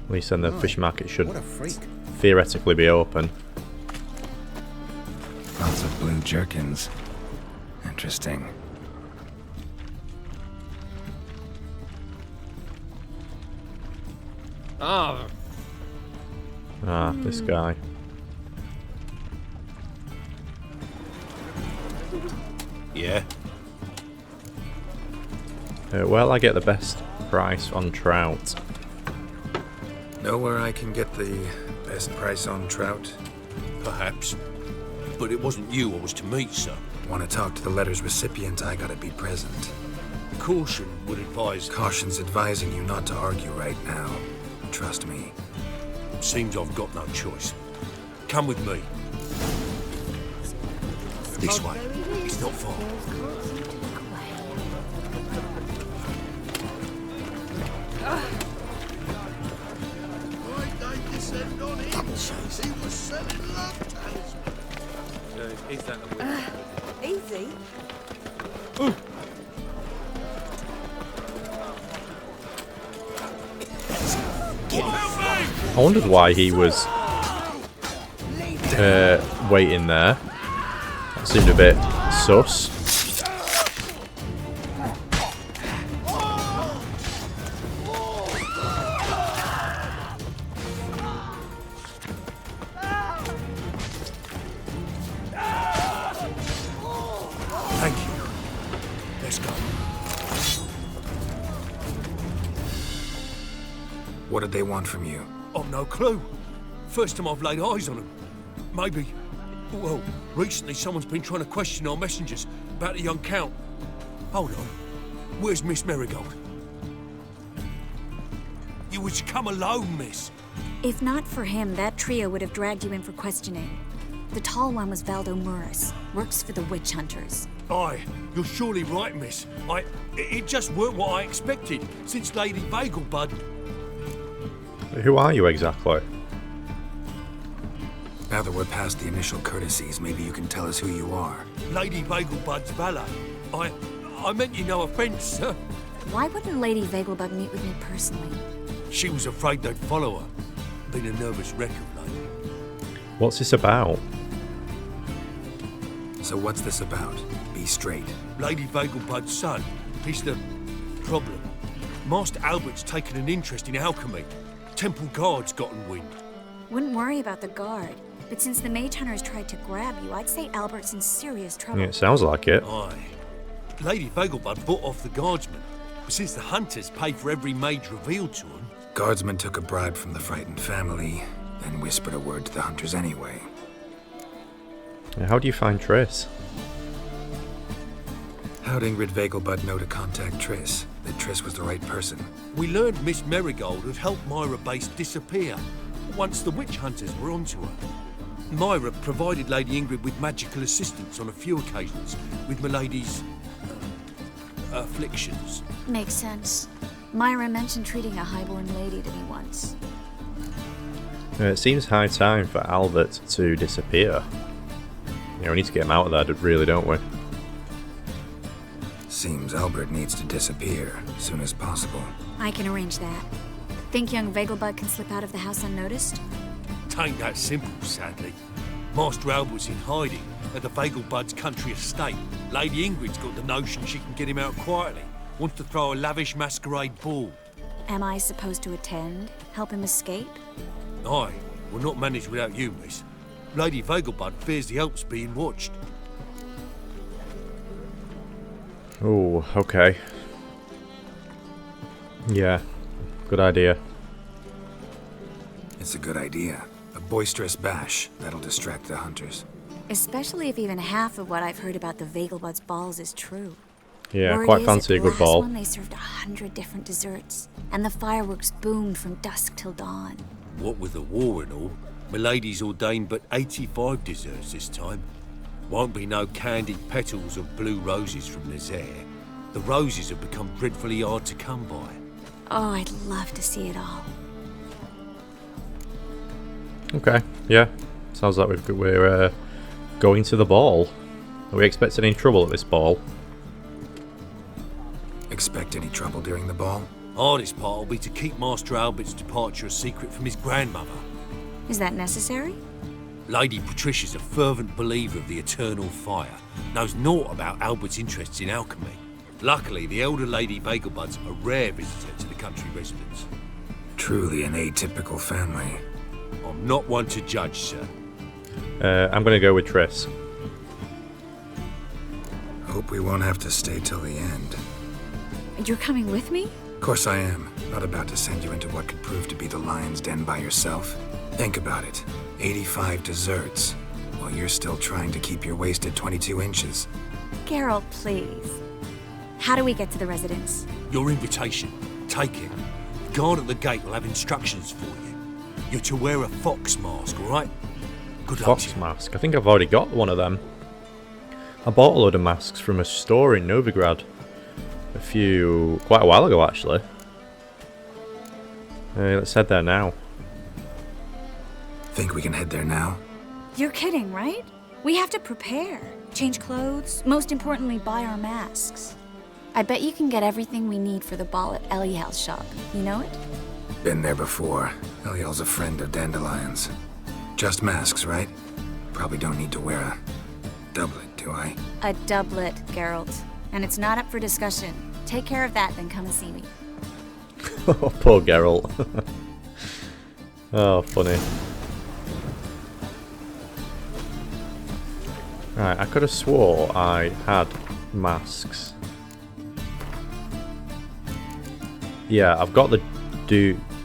At least then the fish market should What a freak. theoretically be open. Lots of blue jerkins. Interesting. Ah, this guy. Yeah. Well, I get the best price on trout. Know where I can get the best price on trout? Perhaps. But it wasn't you I was to meet, sir. Want to talk to the letter's recipient, I gotta be present. Caution would advise... Caution's advising you not to argue right now. Trust me. Seems I've got no choice. Come with me. This way. It's not far. Right, they descend on him. He was selling love talismans. Is that the way? Easy. I wondered why he was waiting there. That seemed a bit sus. Thank you. Let's go. What did they want from you? I've no clue. First time I've laid eyes on them. Maybe. Well, recently someone's been trying to question our messengers about the young Count. Hold on. Where's Miss Marigold? You was come alone, miss. If not for him, that trio would have dragged you in for questioning. The tall one was Valdo Muris, works for the witch hunters. Aye, you're surely right, miss. It just weren't what I expected, since Lady Vegelbud. Who are you exactly? Now that we're past the initial courtesies, maybe you can tell us who you are. Lady Vegelbud's valet. I meant you no offence, sir. Why wouldn't Lady Vegelbud meet with me personally? She was afraid they'd follow her. Been a nervous wreck of late. What's this about? So what's this about? Be straight. Lady Vegelbud's son. He's the problem. Master Albert's taken an interest in alchemy. Temple guards gotten wind. Wouldn't worry about the guard, but since the mage hunters tried to grab you, I'd say Albert's in serious trouble. Yeah, it sounds like it. Aye. Lady Vegelbud bought off the guardsmen, but since the hunters pay for every mage revealed to them... Guardsmen took a bribe from the frightened family, then whispered a word to the hunters anyway. How do you find Triss? How'd Ingrid Vegelbud know to contact Triss? That Triss was the right person? We learned Miss Marigold had helped Myra Base disappear once the witch hunters were onto her. Myra provided Lady Ingrid with magical assistance on a few occasions with Milady's afflictions. Makes sense. Myra mentioned treating a highborn lady to me once. It seems high time for Albert to disappear. Yeah, we need to get him out of there, really, don't we? Seems Albert needs to disappear as soon as possible. I can arrange that. Think young Vegelbud can slip out of the house unnoticed? Tain't that simple, sadly. Master Albert's in hiding at the Vegelbud's country estate. Lady Ingrid's got the notion she can get him out quietly. Wants to throw a lavish masquerade ball. Am I supposed to attend? Help him escape? Aye, we'll not manage without you, miss. Lady Vegelbud fears the Alps being watched. Oh, okay. Yeah, good idea. It's a good idea. A boisterous bash that'll distract the hunters. Especially if even half of what I've heard about the Vegelbud's balls is true. Yeah, Word quite is, fancy a good ball. At the last one, they served 100 different desserts, and the fireworks boomed from dusk till dawn. What with the war and all, Milady's ordained but 85 desserts this time. Won't be no candied petals of blue roses from Nazaire. The roses have become dreadfully hard to come by. Oh, I'd love to see it all. Okay, yeah. Sounds like we're going to the ball. Are we expecting any trouble at this ball? Expect any trouble during the ball? Hardest part will be to keep Master Albert's departure a secret from his grandmother. Is that necessary? Lady Patricia's a fervent believer of the eternal fire. Knows naught about Albert's interests in alchemy. Luckily, the elder Lady Vegelbud's a rare visitor to the country residence. Truly an atypical family. I'm not one to judge, sir. I'm gonna go with Triss. Hope we won't have to stay till the end. You're coming with me? Of course I am. Not about to send you into what could prove to be the lion's den by yourself. Think about it. 85 desserts, while you're still trying to keep your waist at 22 inches. Geralt, please. How do we get to the residence? Your invitation. Take it. Guard at the gate will have instructions for you. You're to wear a fox mask, all right? Good luck. Fox mask? I think I've already got one of them. I bought a load of masks from a store in Novigrad quite a while ago actually. Let's head there now. Think we can head there now? You're kidding, right? We have to prepare, change clothes, most importantly, buy our masks. I bet you can get everything we need for the ball at Eliel's shop. You know it? Been there before. Eliel's a friend of Dandelion's. Just masks, right? Probably don't need to wear a doublet, do I? A doublet, Geralt. And it's not up for discussion. Take care of that, then come and see me. Oh, poor Geralt. Oh, funny. Right, I could have swore I had masks. Yeah, I've got the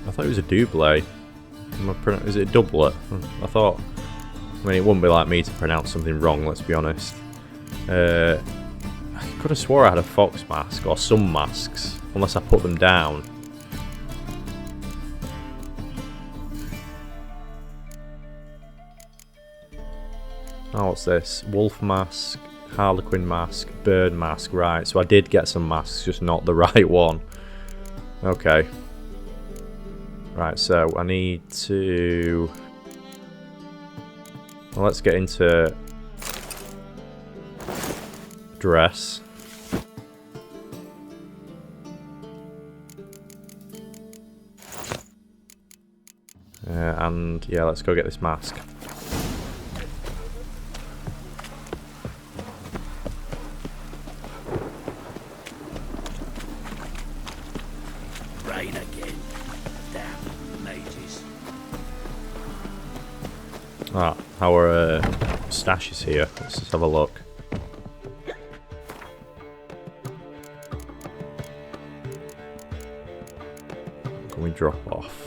I thought it was a double. Is it a doublet? I thought. I mean, it wouldn't be like me to pronounce something wrong, let's be honest. I could have swore I had a fox mask, or some masks, unless I put them down. Oh, what's this? Wolf mask, harlequin mask, bird mask. Right, so I did get some masks, just not the right one. Okay. Right, so I need to... Well, let's get into dress. And yeah, let's go get this mask. Rain again. Damn mages. Ah, our stash is here. Let's just have a look. Can we drop off?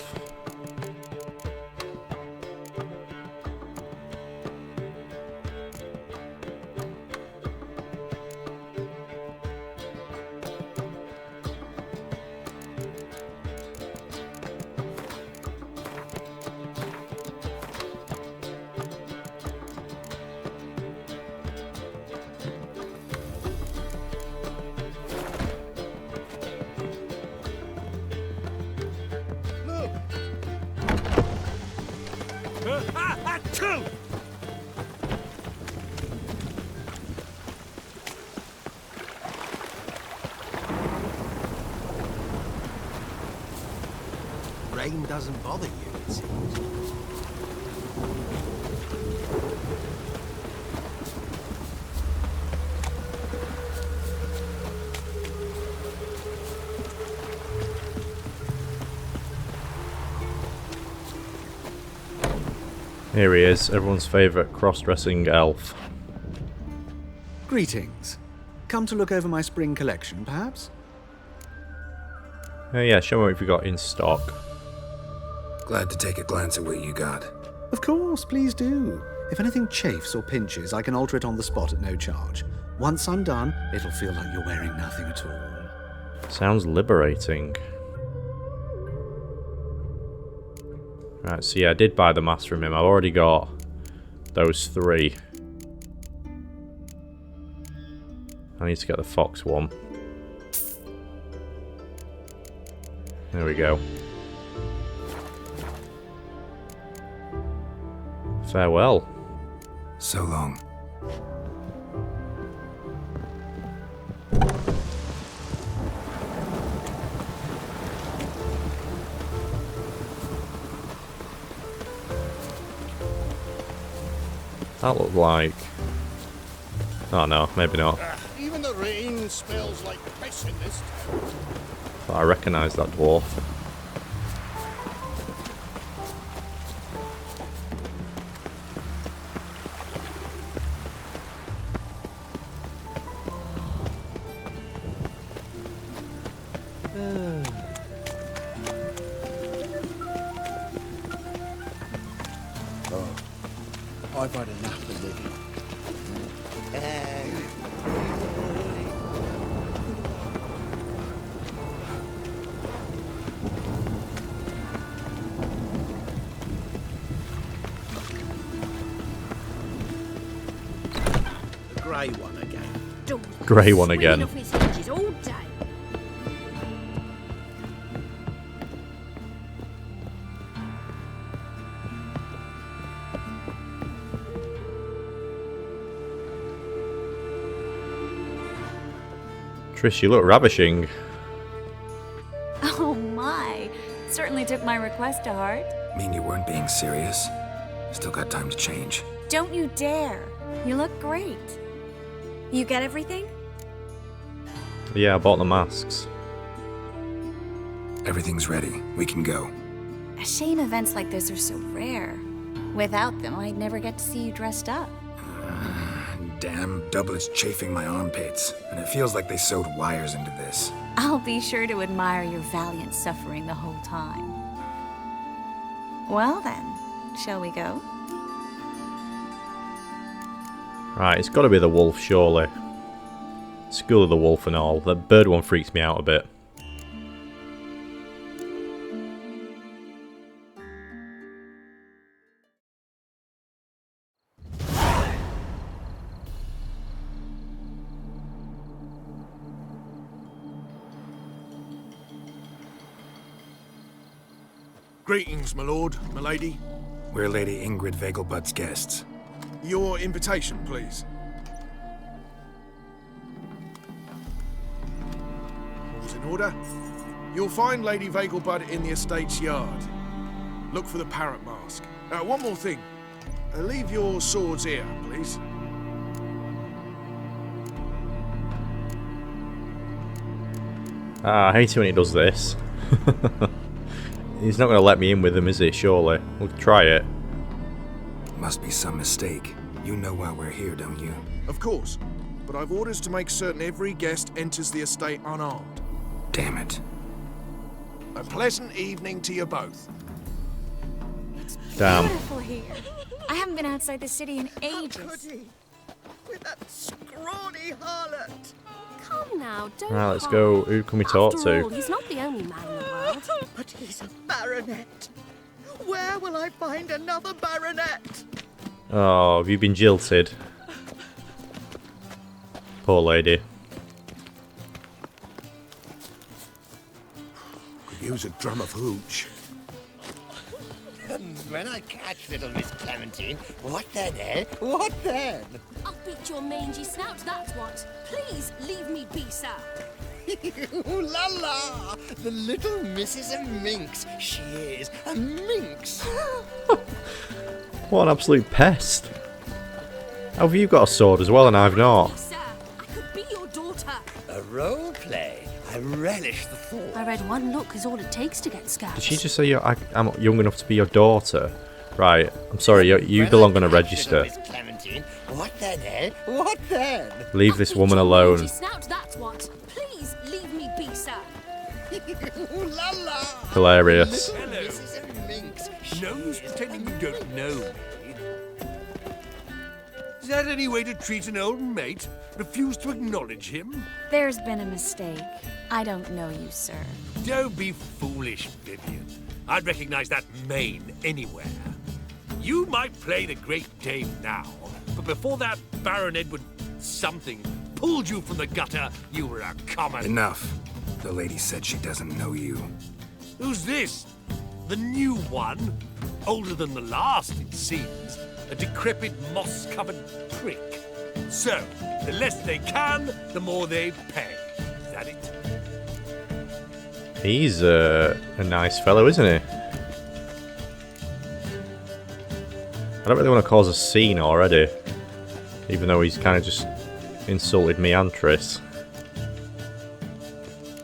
Rain doesn't bother you, it seems. Here he is, everyone's favourite cross-dressing elf. Greetings. Come to look over my spring collection, perhaps? Yeah, show me what you've got in stock. Glad to take a glance at what you got. Of course, please do. If anything chafes or pinches, I can alter it on the spot at no charge. Once I'm done, it'll feel like you're wearing nothing at all. Sounds liberating. Right, so yeah, I did buy the mask from him. I've already got those 3. I need to get the fox one. There we go. Farewell. So long. That looked like... Oh no, maybe not. Even the rain smells like piss in this town. But I recognise that dwarf. I've had enough of living. The grey one, eh? grey one again. Off his hinges all day. Triss, you look ravishing. Oh my. Certainly took my request to heart. Mean you weren't being serious? Still got time to change. Don't you dare. You look great. You get everything? Yeah, I bought the masks. Everything's ready. We can go. A shame events like this are so rare. Without them, I'd never get to see you dressed up. Damn doublets chafing my armpits, and it feels like they sewed wires into this. I'll be sure to admire your valiant suffering the whole time. Well then, shall we go? Right, it's got to be the wolf, surely. School of the Wolf and all. That bird one freaks me out a bit. Greetings, my lord, my lady. We're Lady Ingrid Vegelbud's guests. Your invitation, please. All's in order. You'll find Lady Vegelbud in the estate's yard. Look for the parrot mask. One more thing. Leave your swords here, please. I hate it when he does this. He's not going to let me in with him, is he? Surely. We'll try it. Must be some mistake. You know why we're here, don't you? Of course. But I've orders to make certain every guest enters the estate unarmed. Damn it. A pleasant evening to you both. Damn. Beautiful here. I haven't been outside the city in ages. How could he? With that scrawny harlot. Come now, don't Right, let's go. Who can we talk After all, to? he's not the only man in the world. But he's a baronet. Where will I find another baronet? Oh, have you been jilted? Poor lady. Could use a drum of hooch. When I catch little Miss Clementine, what then, eh? What then? I'll beat your mangy snout, that's what. Please leave me be, sir. Ooh la la! The little Miss is a minx. She is a minx. What an absolute pest. How have you got a sword as well and I've not? Sir, I could be your daughter. A role play. I relish the thought. I read one look is all it takes to get scouts. Did she just say I'm young enough to be your daughter? Right, I'm sorry, you belong on a register. Miss Clementine, what then, eh? What then? Leave this woman alone. Snout, that's what. Please leave me be, sir. Ooh la la! Hilarious. Little Miss is a minx. No use pretending you don't know me. Is that any way to treat an old mate? Refuse to acknowledge him? There's been a mistake. I don't know you, sir. Don't be foolish, Vivian. I'd recognize that mane anywhere. You might play the Great Dame now, but before that Baron Edward something pulled you from the gutter, you were a common... Enough. The lady said she doesn't know you. Who's this? The new one? Older than the last, it seems. A decrepit, moss-covered prick. So, the less they can, the more they pay. Is that it? He's a nice fellow, isn't he? I don't really want to cause a scene already. Even though he's kind of just insulted me and Triss.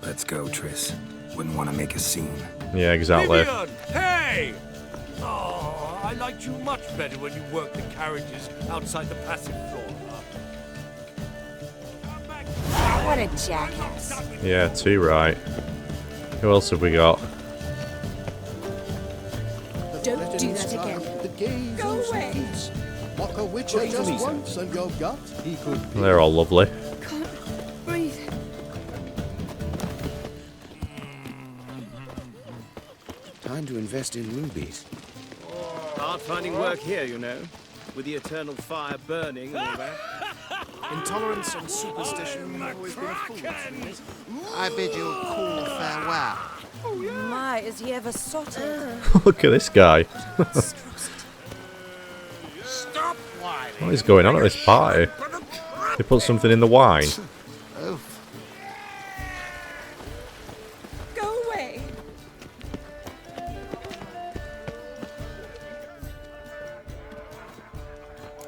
Let's go, Triss. Wouldn't want to make a scene. Yeah, exactly. Vivian! Hey! Oh, I liked you much better when you worked the carriages outside the passage floor. What a jackass. Yeah, too right. Who else have we got? Don't do that again. The gaze Go away. Mock a witcher just once and your gut he could be. They're all lovely. Can't breathe. Time to invest in rubies. Hard finding work here, you know, with the eternal fire burning and all that. Intolerance and superstition have always been a fool to me. I bid you a cool farewell. My, is he ever sotted? Look at this guy. Stop whining. What is going on at this party? They put something in the wine. Go away.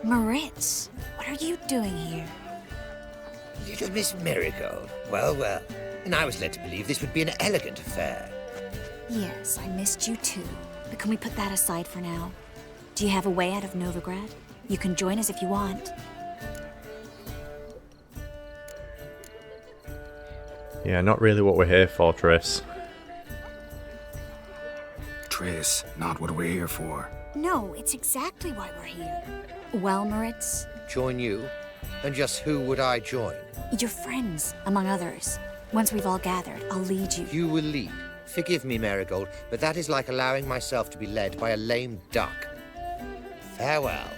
Moritz, what are you doing here? Little Miss Marigold. Well, well. And I was led to believe this would be an elegant affair. Yes, I missed you too. But can we put that aside for now? Do you have a way out of Novigrad? You can join us if you want. Yeah, not really what we're here for, Triss. Triss, not what we're here for. No, it's exactly why we're here. Well, Moritz? Join you? And just who would I join? Your friends, among others. Once we've all gathered, I'll lead you. You will lead. Forgive me, Marigold, but that is like allowing myself to be led by a lame duck. Farewell.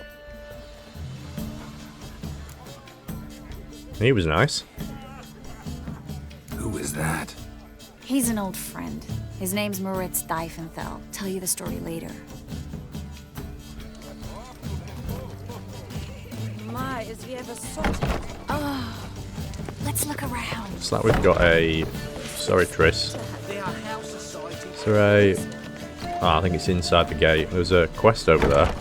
He was nice. Who is that? He's an old friend. His name's Moritz Diefenthal. Tell you the story later. My, is he ever sotted? Oh, let's look around. Looks like we've got a... Sorry, Triss. Is there a... Oh, I think it's inside the gate. There's a quest over there.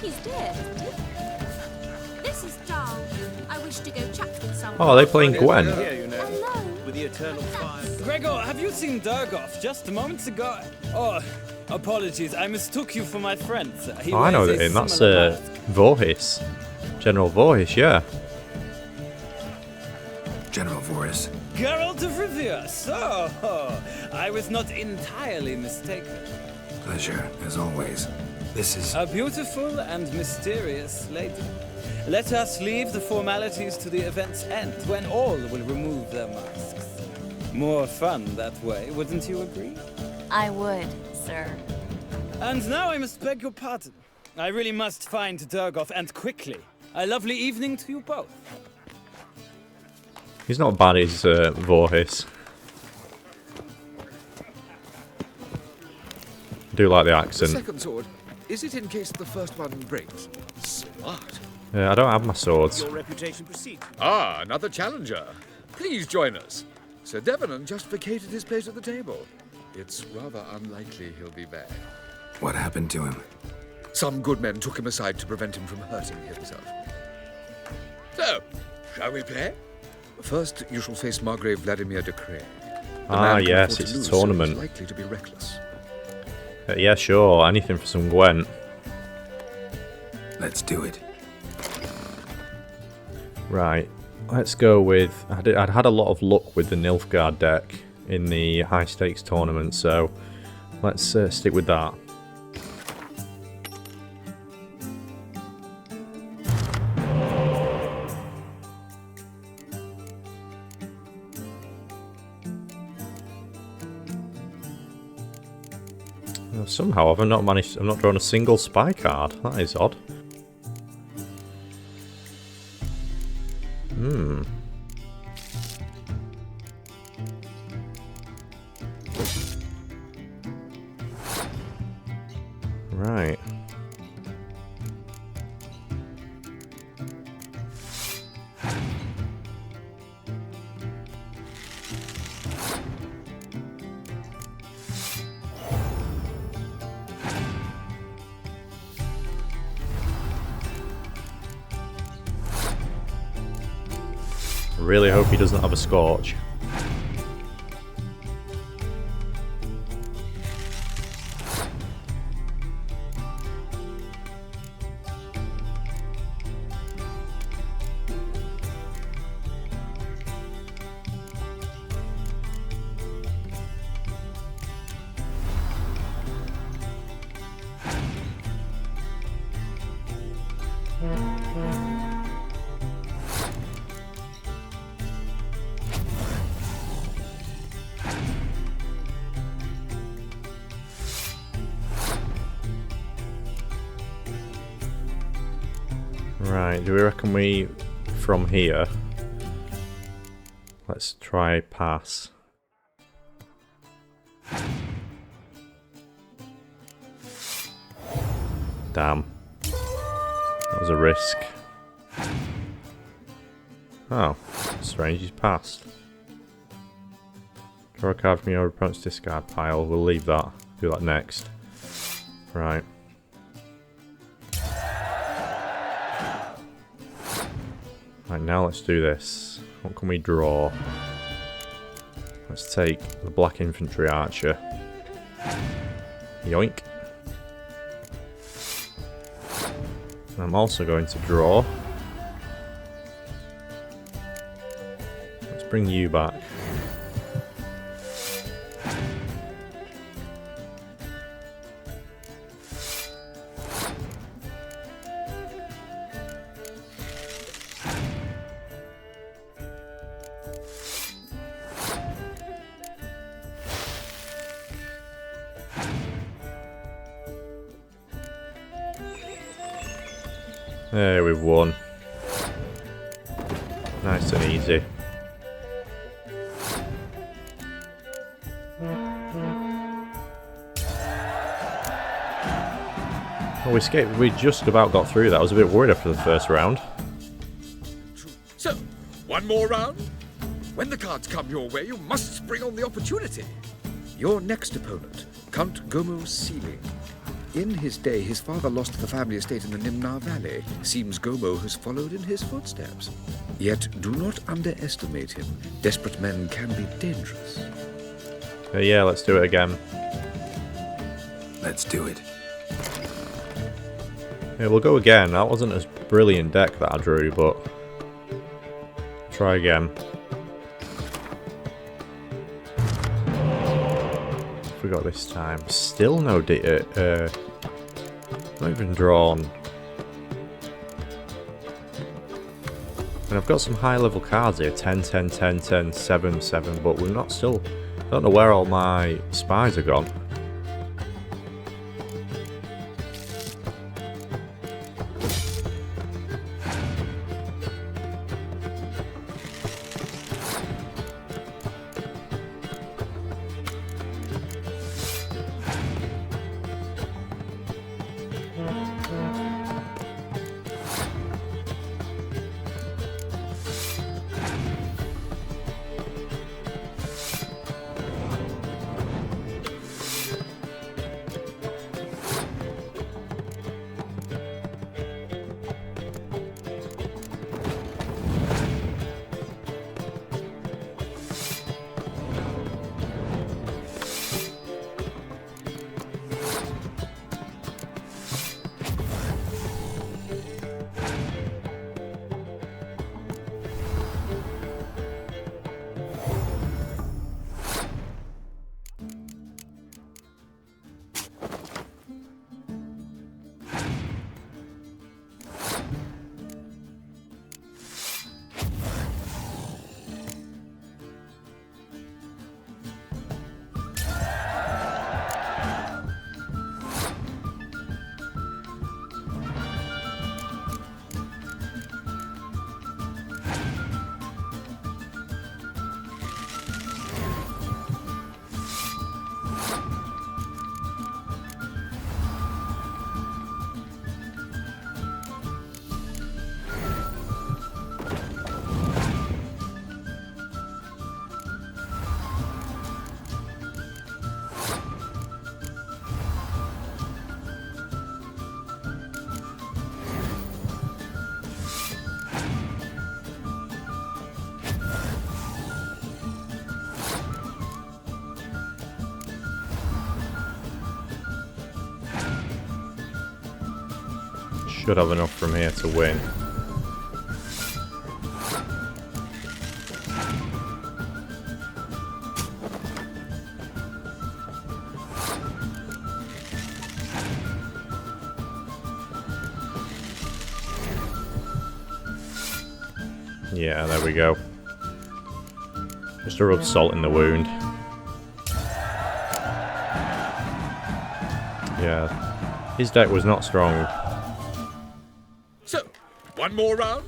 He's dead. This is Darl. I wish to go chat with someone. Oh, are they playing Gwent? With the eternal fire. Gregor, have you seen Durgoff just moments ago? Oh, apologies. I mistook you for my friend, sir. He Oh, I know wears a him. That's similar mask. Voorhis. General Voorhis, yeah. General Voorhis. Geralt of Rivia. So, I was not entirely mistaken. Pleasure, as always. This is... A beautiful and mysterious lady. Let us leave the formalities to the event's end, when all will remove their masks. More fun that way, wouldn't you agree? I would, sir. And now I must beg your pardon. I really must find Durgoff, and quickly. A lovely evening to you both. He's not bad, he's Voorhis. I do like the The accent. second sword, is it in case the first one breaks? Smart. I don't have my swords. Your reputation precedes. Ah, another challenger. Please join us. Sir Devenant just vacated his place at the table. It's rather unlikely he'll be back. What happened to him? Some good men took him aside to prevent him from hurting himself. So, shall we play? First, you shall face Margrave Vladimir de Cray. Ah, yes, it's a tournament. Likely to be reckless. Yeah, sure. Anything for some Gwent. Let's do it. Right. Let's go with... I'd had a lot of luck with the Nilfgaard deck in the high stakes tournament, so let's stick with that. Somehow I've not drawn a single spy card. That is odd. Right. Really hope he doesn't have a Scorch. Right, do we reckon we, from here, let's try pass. Damn. That was a risk. Oh, strange, he's passed. Draw a card from your opponent's discard pile. We'll leave that. Do that next. Right. Right, now let's do this. What can we draw? Let's take the Black Infantry Archer. Yoink. I'm also going to draw. Let's bring you back. There, we've won. Nice and easy. Oh, we escaped. We just about got through that. I was a bit worried after the first round. So, one more round? When the cards come your way, you must spring on the opportunity. Your next opponent, Count Gomo Sealing. In his day, his father lost the family estate in the Nimnar Valley. Seems Gomo has followed in his footsteps. Yet, do not underestimate him. Desperate men can be dangerous. Yeah, let's do it again. Let's do it. Yeah, we'll go again. That wasn't as brilliant deck that I drew, but... try again. Forgot this time. Still no not even drawn. And I've got some high level cards here. 10, 10, 10, 10, 7, 7, but we're not still... I don't know where all my spies are gone. Should have enough from here to win. Yeah, there we go. Just to rub salt in the wound. Yeah, his deck was not strong. So, one One more round?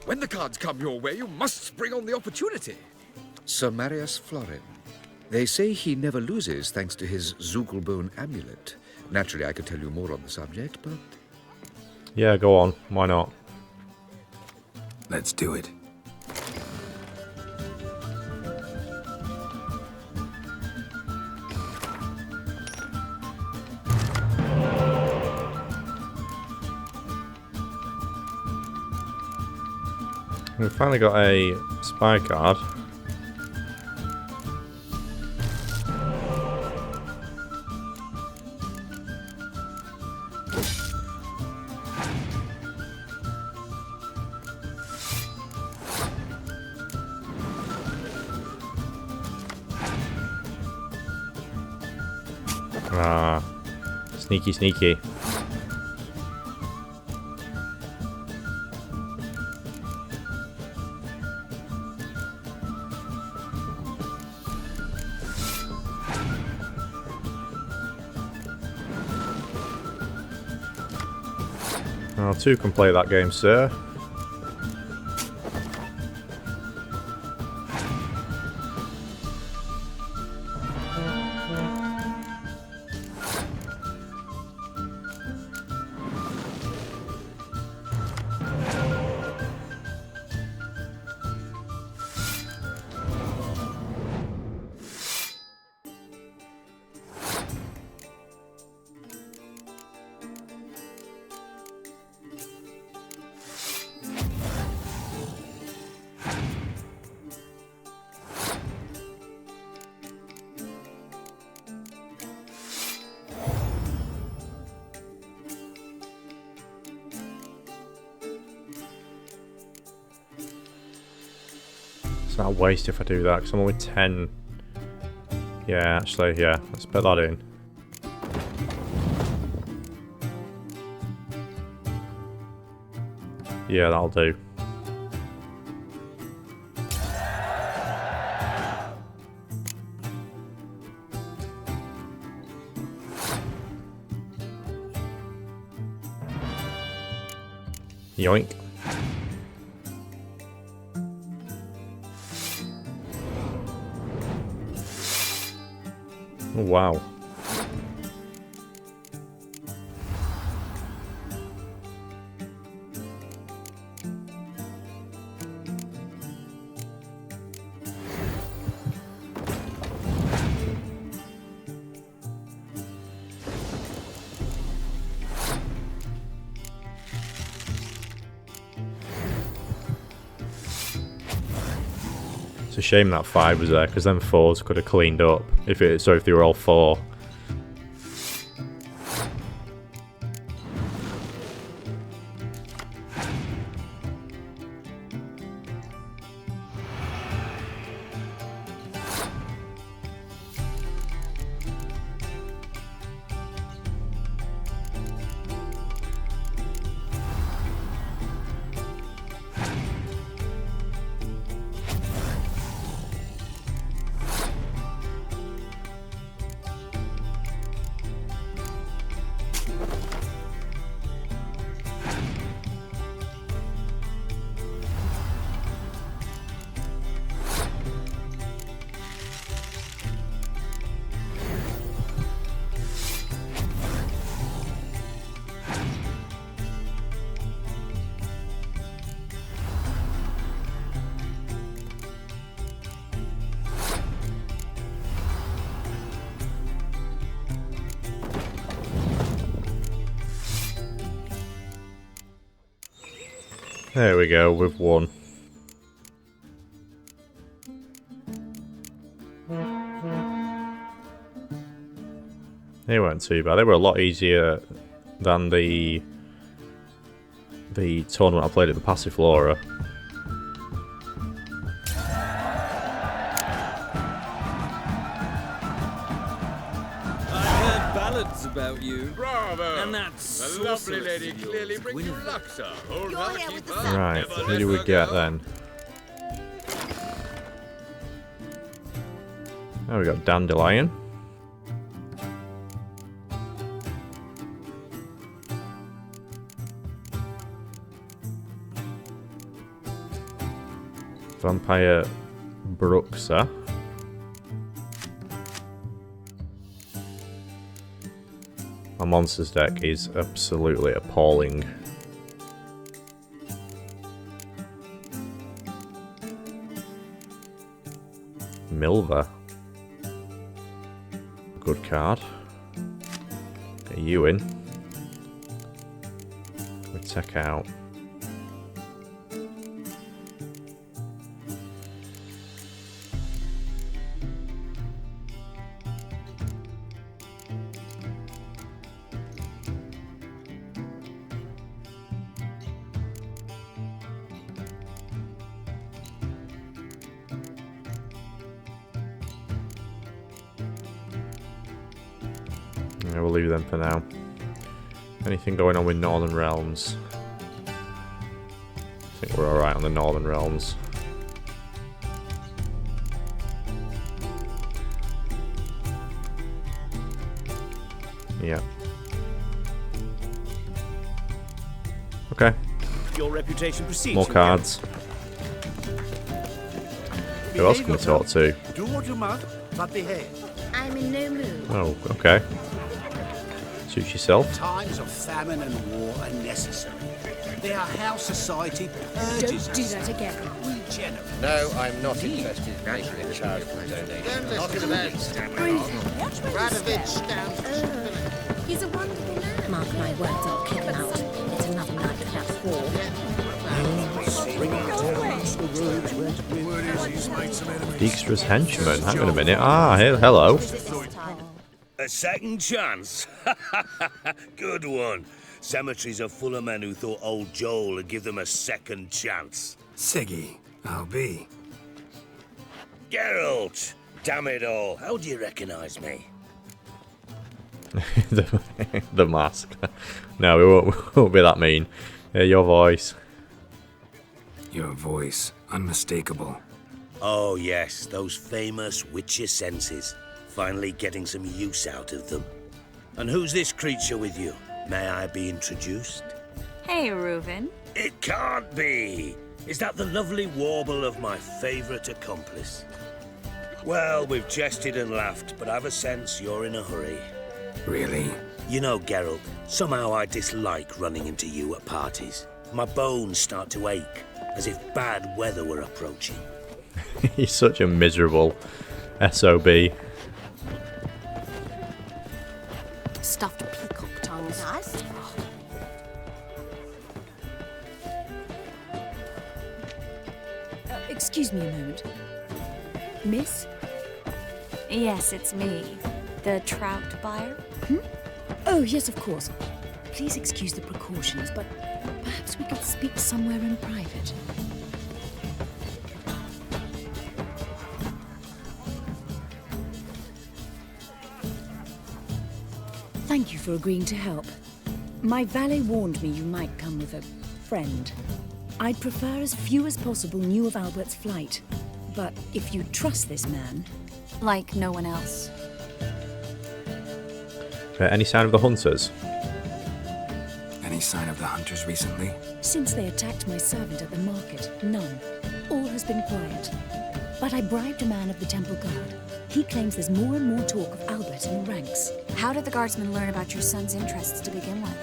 When the cards come your way, you must spring on the opportunity. Sir Marius Florin. They say he never loses thanks to his Zugelbone amulet. Naturally, I could tell you more on the subject, but... Yeah, go on. Why not? Let's do it. We've finally got a spy card. Ah, sneaky, sneaky. Well, two can play that game, sir. It's not a waste if I do that, because I'm only 10. Yeah, actually, yeah, let's put that in. Yeah, that'll do. Yoink. Oh, wow. It's a shame that 5 was there, because then 4s could have cleaned up if they were all 4. There we go, we've won. They weren't too bad. They were a lot easier than the tournament I played at the Passiflora. About you. Bravo! And that the lovely lady clearly brings you luck, sir. Hold her, keep her. Right, who do we get then? Oh, we got Dandelion. Vampire Bruxa. My monsters deck is absolutely appalling. Milva. Good card. Get you in. We check out. Yeah, we'll leave them for now. Anything going on with Northern Realms? I think we're alright on the Northern Realms. Yeah. Okay. Your reputation precedes More you, cards. Who else can we talk to? Do what you must, but behave. I'm in no mood. Oh, okay. Suit yourself. Times of famine and war are necessary. They are how society purges Don't do that again. We generate. No, I'm not interested in making a charitable donation. Not in the least. Radovich stands. He's a wonderful man. Mark my words, I'll kick him out. It's another night without war. Dijkstra's henchman. Hang on a minute. Ah, hello. A second chance? Good one. Cemeteries are full of men who thought old Joel would give them a second chance. Siggy, I'll be. Geralt! Damn it all, how do you recognise me? the mask. No, we won't be that mean. Your voice. Your voice, unmistakable. Oh yes, those famous witcher senses. Finally getting some use out of them. And who's this creature with you? May I be introduced? Hey, Reuven. It can't be! Is that the lovely warble of my favourite accomplice? Well, we've jested and laughed, but I've a sense you're in a hurry. Really? You know, Geralt, somehow I dislike running into you at parties. My bones start to ache, as if bad weather were approaching. He's such a miserable SOB. Stuffed peacock tongues. Nice. Excuse me a moment. Miss? Yes, it's me. The trout buyer? Oh, yes, of course. Please excuse the precautions, but perhaps we could speak somewhere in private. Thank you for agreeing to help. My valet warned me you might come with a friend. I'd prefer as few as possible knew of Albert's flight. But if you trust this man... Like no one else. Any sign of the hunters? Any sign of the hunters recently? Since they attacked my servant at the market, none. All has been quiet. But I bribed a man of the Temple Guard. He claims there's more and more talk of Albert in the ranks. How did the guardsmen learn about your son's interests to begin with?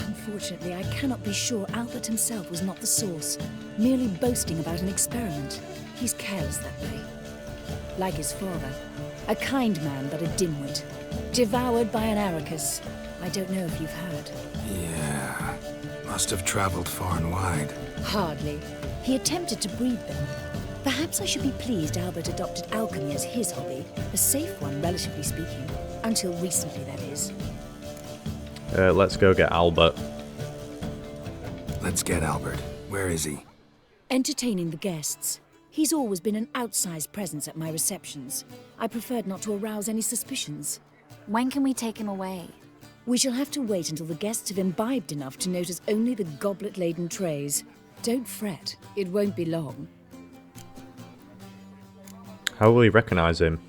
Unfortunately, I cannot be sure Albert himself was not the source, merely boasting about an experiment. He's careless that way. Like his father. A kind man, but a dimwit. Devoured by an Arrakis. I don't know if you've heard. Yeah. Must have traveled far and wide. Hardly. He attempted to breed them. Perhaps I should be pleased Albert adopted alchemy as his hobby. A safe one, relatively speaking. Until recently, that is. Let's go get Albert. Let's get Albert. Where is he? Entertaining the guests. He's always been an outsized presence at my receptions. I preferred not to arouse any suspicions. When can we take him away? We shall have to wait until the guests have imbibed enough to notice only the goblet-laden trays. Don't fret, it won't be long. How will we recognize him?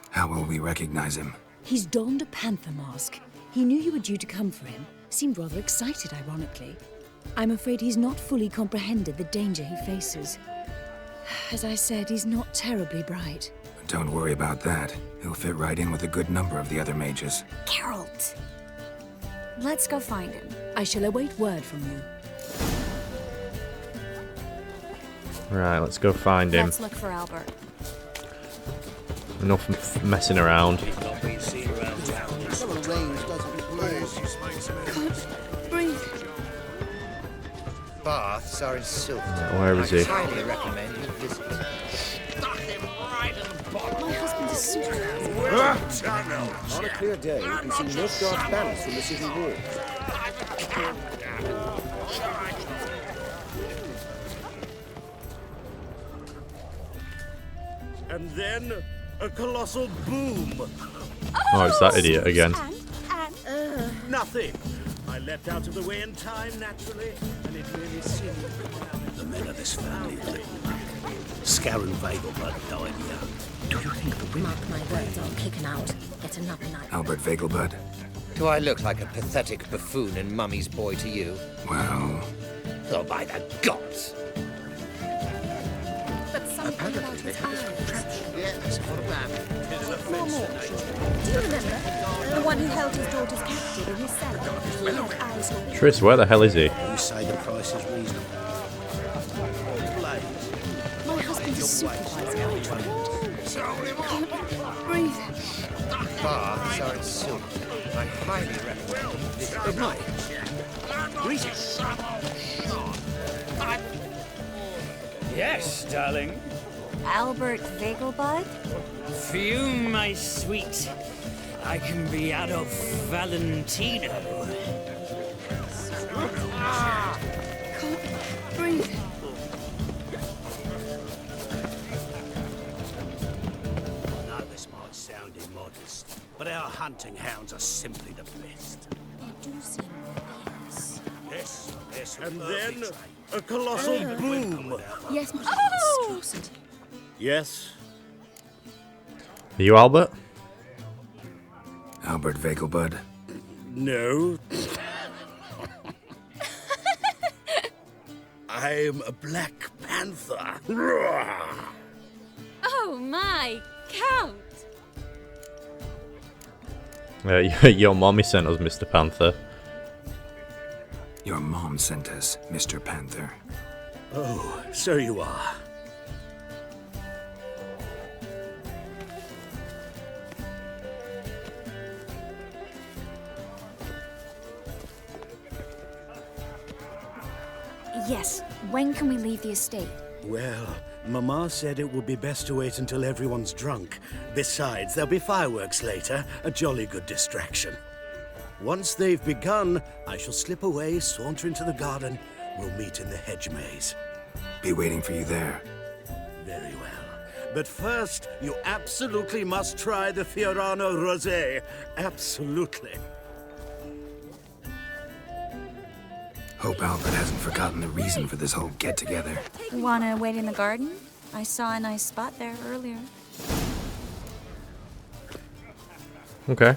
How will we recognize him? He's donned a panther mask. He knew you were due to come for him. Seemed rather excited, ironically. I'm afraid he's not fully comprehended the danger he faces. As I said, he's not terribly bright. Don't worry about that. He'll fit right in with a good number of the other mages. Geralt! Let's go find him. I shall await word from you. Right, let's go find him. Let's look for Albert. Enough messing around. Breathe. Baths are in silk. Where is he? I highly recommend you visit. My husband is super. On a clear day, you can see Nilfgaard's banners from the city wall. And then a colossal boom. Oh, it's that idiot again. Nothing. I leapt out of the way in time, naturally, and it really seemed... The men of this family Scarron Vegelbud died young. Do you think the women... Mark my words, I'll kick him out. It's another night. Albert Vegelbud? Do I look like a pathetic buffoon and mummy's boy to you? Well... Oh, by the gods! But something about his eyes. Yes, what about? No more. Do you remember? The one who held his daughter's captive in his cellar? He had eyes like... Triss, where the hell is he? You say the price is reasonable. My husband is supervising our treatment. Breathe. Baths are in silk. I highly recommend you visit. Good night. Yes, darling. Albert Vegelbud? Fume, my sweet. I can be Adolf Valentino. Can't breathe. I know this might sound immodest, but our hunting hounds are simply the best. They do seem fierce. Yes, and then a colossal boom. Yes, my husband. Yes. Are you Albert? Albert Vegelbud? No. I'm a Black Panther. Oh my, Count! Your mommy sent us, Mr. Panther. Your mom sent us, Mr. Panther. Oh, so you are. Yes. When can we leave the estate? Well, Mama said it would be best to wait until everyone's drunk. Besides, there'll be fireworks later, a jolly good distraction. Once they've begun, I shall slip away, saunter into the garden. We'll meet in the hedge maze. Be waiting for you there. Very well. But first, you absolutely must try the Fiorano Rosé. Absolutely. Hope Albert hasn't forgotten the reason for this whole get-together. Wanna wait in the garden? I saw a nice spot there earlier. Okay.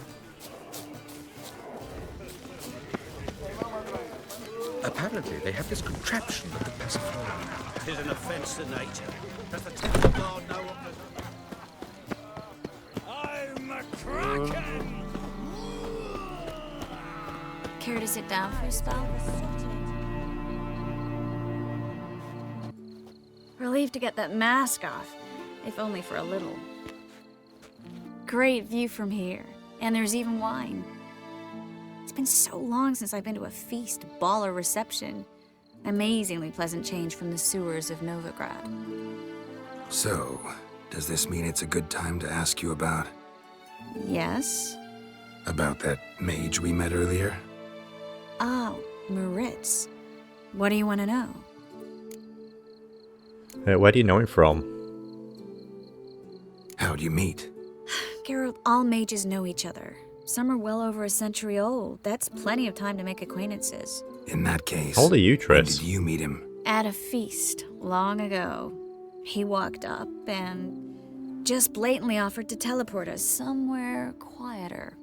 Apparently, they have this contraption that can pacify. It is an offense to nature. Does the temple guard know what I'm a kraken! Care to sit down for a spell? Relieved to get that mask off, if only for a little. Great view from here, and there's even wine. It's been so long since I've been to a feast, ball, or reception. Amazingly pleasant change from the sewers of Novigrad. So, does this mean it's a good time to ask you about... Yes? About that mage we met earlier? Oh, Maritz. What do you want to know? Where do you know him from? How'd you meet? Geralt, all mages know each other. Some are well over a century old. That's plenty of time to make acquaintances. In that case... How old are you, Triss? When did you meet him? At a feast, long ago. He walked up and just blatantly offered to teleport us somewhere quieter.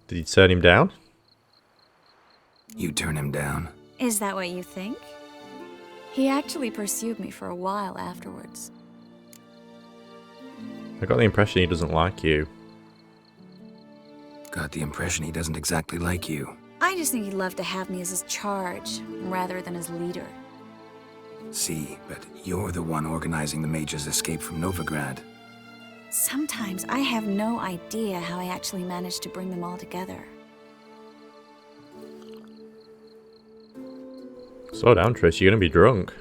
Did you turn him down? You turn him down? Is that what you think? He actually pursued me for a while afterwards. I got the impression he doesn't like you. Got the impression he doesn't exactly like you. I just think he'd love to have me as his charge, rather than his leader. See, but you're the one organizing the mage's escape from Novigrad. Sometimes I have no idea how I actually managed to bring them all together. Slow down, Triss, you're gonna be drunk.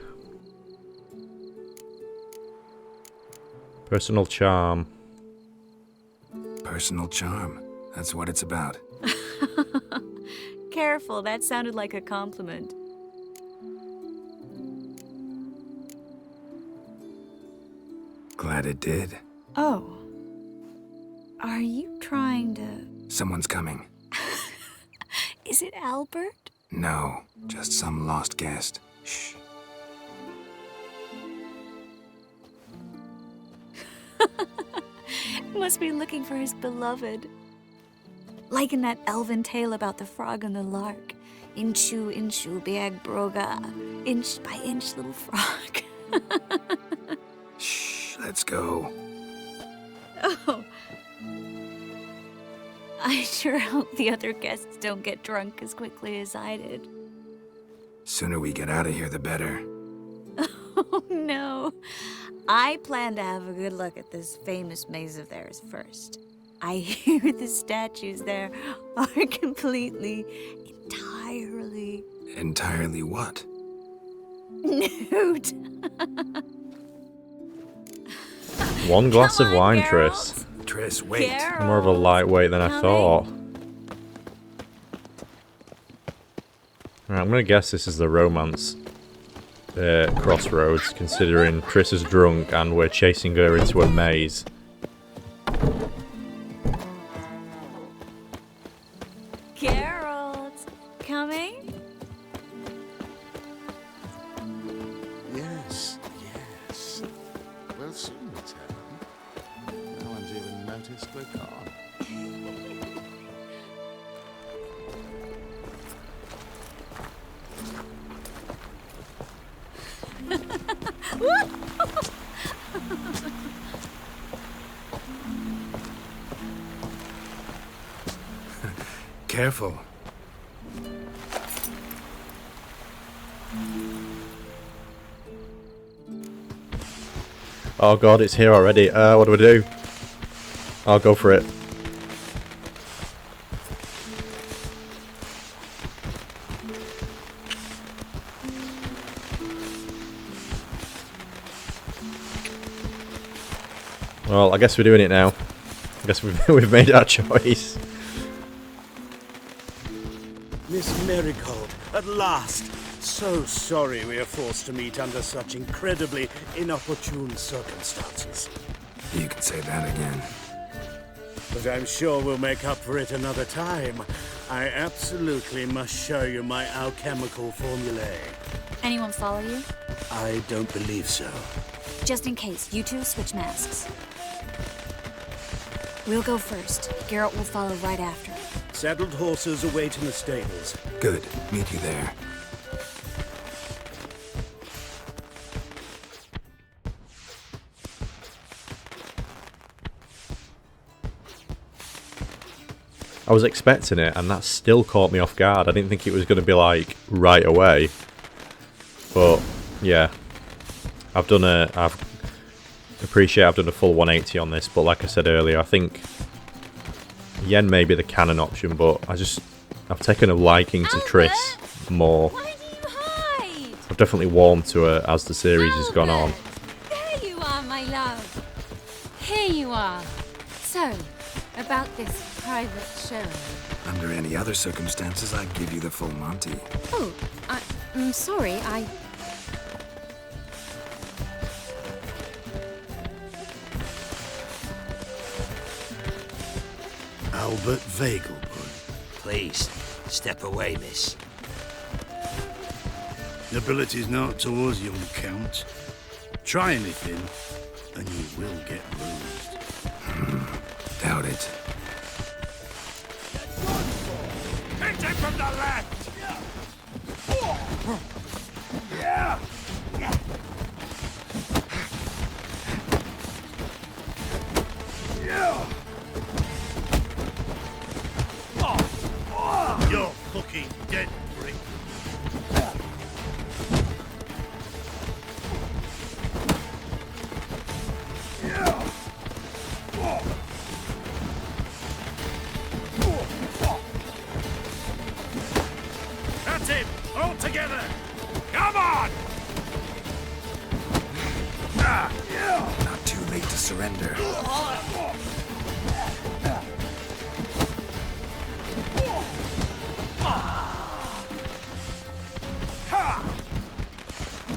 Personal charm. Personal charm. That's what it's about. Careful, that sounded like a compliment. Glad it did. Oh. Are you trying to... Someone's coming. Is it Albert? No, just some lost guest. Shh. Must be looking for his beloved. Like in that elven tale about the frog and the lark. Inchu, inchu, biag broga. Inch by inch, little frog. Shh, let's go. Oh. I sure hope the other guests don't get drunk as quickly as I did. Sooner we get out of here, the better. Oh, no. I plan to have a good look at this famous maze of theirs first. I hear the statues there are completely, entirely... Entirely what? Nude. One glass of wine, Triss. Triss, wait. Geralt, More of a lightweight than I thought. Right, I'm gonna guess this is the romance crossroads, considering Triss is drunk and we're chasing her into a maze. Geralt, coming? Yes, yes. We'll soon return. No one's even noticed we're gone. Careful. Oh god, it's here already. What do I do? I'll go for it. Well, I guess we're doing it now. I guess we've made our choice. Miss Marigold, at last! So sorry we are forced to meet under such incredibly inopportune circumstances. You can say that again. But I'm sure we'll make up for it another time. I absolutely must show you my alchemical formulae. Anyone follow you? I don't believe so. Just in case, you two switch masks. We'll go first. Geralt will follow right after. Saddled horses await in the stables. Good. Meet you there. I was expecting it, and that still caught me off guard. I didn't think it was going to be like right away. But yeah, I've done a full 180 on this. But like I said earlier, I think Yen may be the canon option, but I've taken a liking to Triss more. Why do you hide? I've definitely warmed to her as the series has gone on. There you are, my love. Here you are. So, about this private show. Under any other circumstances, I'd give you the full Monty. Oh, I'm sorry, Albert Vegelbud. Please, step away, miss. Nobility's not towards young Count. Try anything, and you will get bruised. Doubt it. from the left! Yeah! You're fucking dead, prick. That's it! All together! Come on! Not too late to surrender.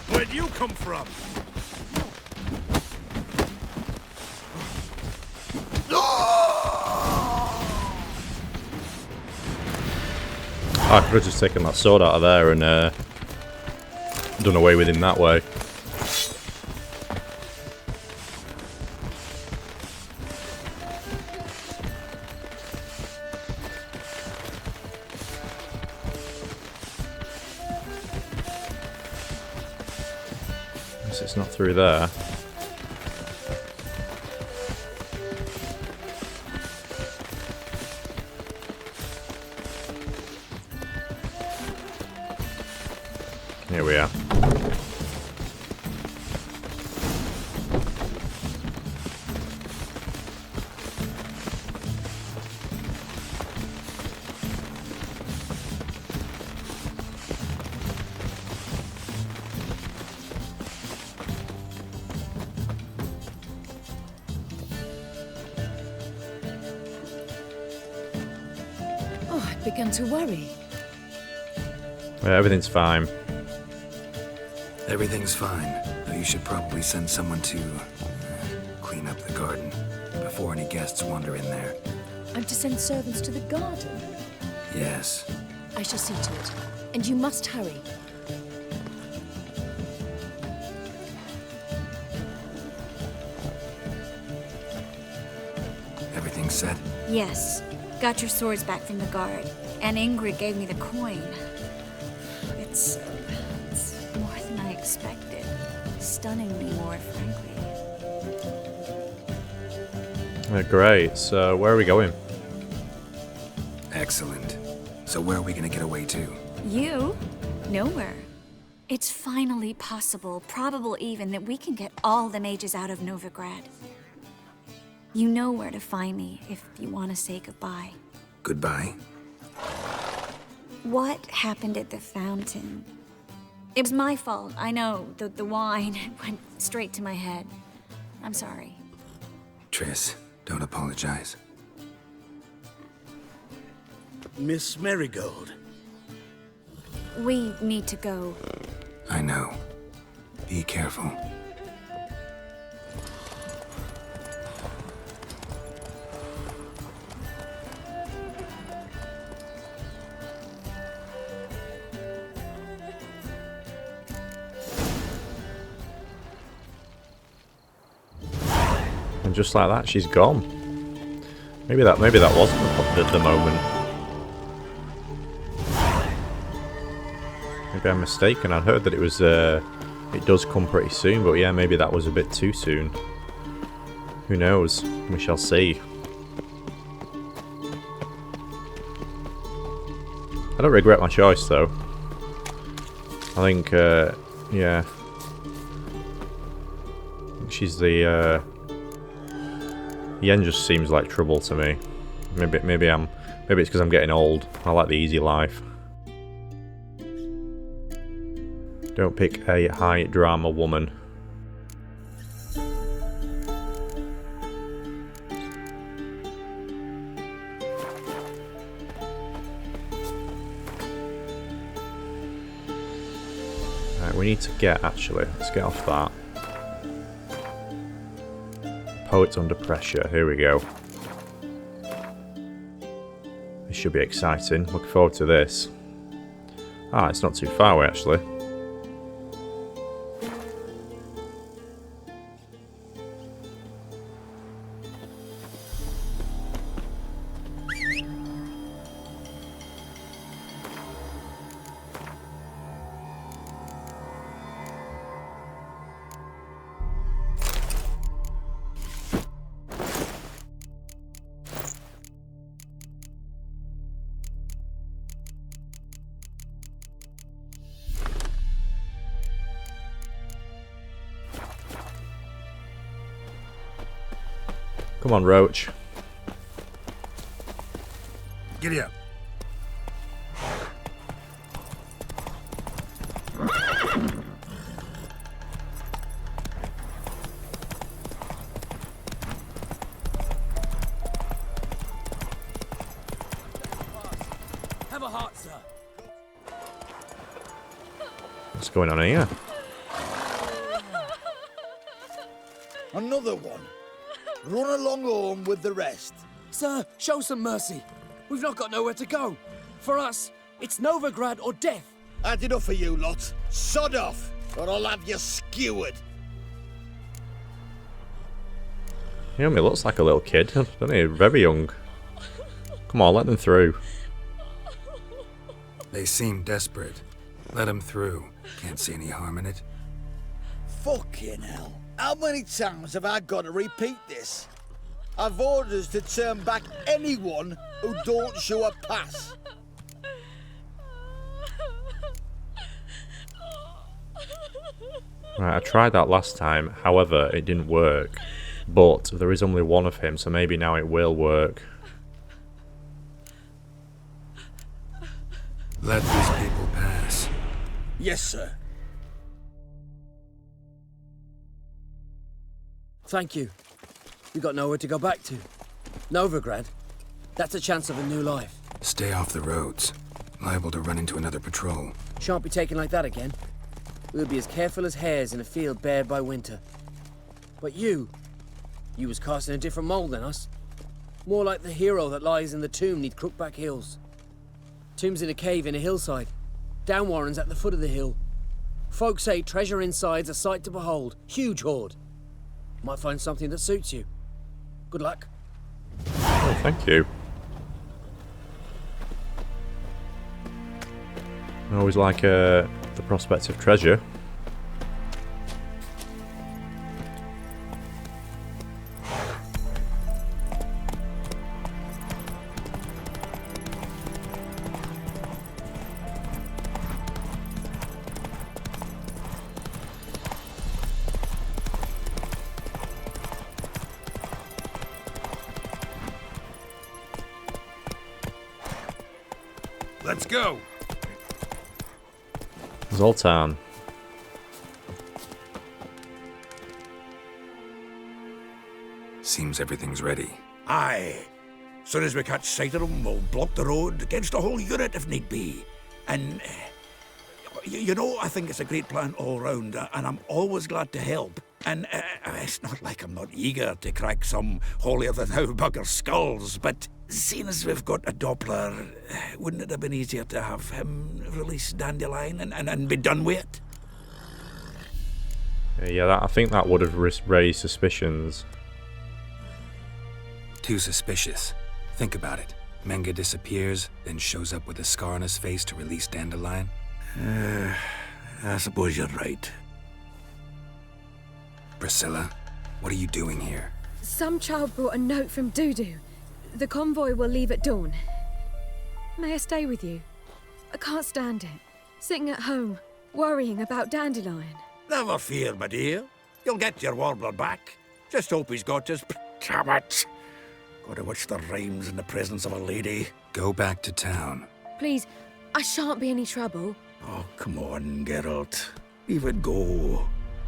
Where'd you come from? I could have just taken that sword out of there and done away with him that way. Guess it's not through there. Here we are. Oh, I began to worry. Yeah, everything's fine. Everything's fine, though you should probably send someone to clean up the garden before any guests wander in there. I'm to send servants to the garden? Yes. I shall see to it. And you must hurry. Everything set? Yes. Got your swords back from the guard. And Ingrid gave me the coin. It's more than I expected. Stunningly more, frankly. Great. So, where are we going? Excellent. So where are we gonna get away to? You? Nowhere. It's finally possible, probable even, that we can get all the mages out of Novigrad. You know where to find me if you want to say goodbye. Goodbye? What happened at the fountain? It was my fault, I know. The wine went straight to my head. I'm sorry. Triss, don't apologize. Miss Marigold. We need to go. I know. Be careful. And just like that, she's gone. Maybe that wasn't the moment. Maybe I'm mistaken. I heard that it was it does come pretty soon, but yeah, maybe that was a bit too soon. Who knows? We shall see. I don't regret my choice though. I think yeah. She's the Yen just seems like trouble to me. Maybe it's because I'm getting old. I like the easy life. Don't pick a high drama woman. Right, we need to get let's get off that. Poets under pressure, here we go. This should be exciting. Looking forward to this. Ah, it's not too far away actually. Come on, Roach. Giddy up. Have a heart, sir. What's going on here? Another one. Run along home with the rest. Sir, show some mercy. We've not got nowhere to go. For us, it's Novigrad or death. Had enough of you lot. Sod off, or I'll have you skewered. He only looks like a little kid, doesn't he? Very young. Come on, let them through. They seem desperate. Let them through. Can't see any harm in it. Fucking hell. How many times have I got to repeat this? I've orders to turn back anyone who don't show a pass. Right, I tried that last time, however, it didn't work. But there is only one of him, so maybe now it will work. Let these people pass. Yes, sir. Thank you. We got nowhere to go back to. Novigrad. That's a chance of a new life. Stay off the roads. Liable to run into another patrol. Shan't be taken like that again. We'll be as careful as hares in a field bared by winter. But you was cast in a different mould than us. More like the hero that lies in the tomb neath Crookback Hills. Tomb's in a cave in a hillside. Downwarren's at the foot of the hill. Folk say treasure inside's a sight to behold. Huge hoard. Might find something that suits you. Good luck. Oh, thank you. I always like the prospect of treasure. Let's go. Zoltan. Seems everything's ready. Aye. Soon as we catch sight of them, we'll block the road against a whole unit if need be. And, you know, I think it's a great plan all round, and I'm always glad to help. And it's not like I'm not eager to crack some holier-than-thou bugger skulls, but seeing as we've got a Doppler, wouldn't it have been easier to have him release Dandelion and be done with it? Yeah, I think that would have raised suspicions. Too suspicious. Think about it. Menga disappears, then shows up with a scar on his face to release Dandelion. I suppose you're right. Priscilla, what are you doing here? Some child brought a note from Dudu. The convoy will leave at dawn. May I stay with you? I can't stand it. Sitting at home, worrying about Dandelion. Never fear, my dear. You'll get your warbler back. Just hope he's got his... Damn it! Gotta watch the rhymes in the presence of a lady. Go back to town. Please, I shan't be any trouble. Oh, come on, Geralt. Leave it go.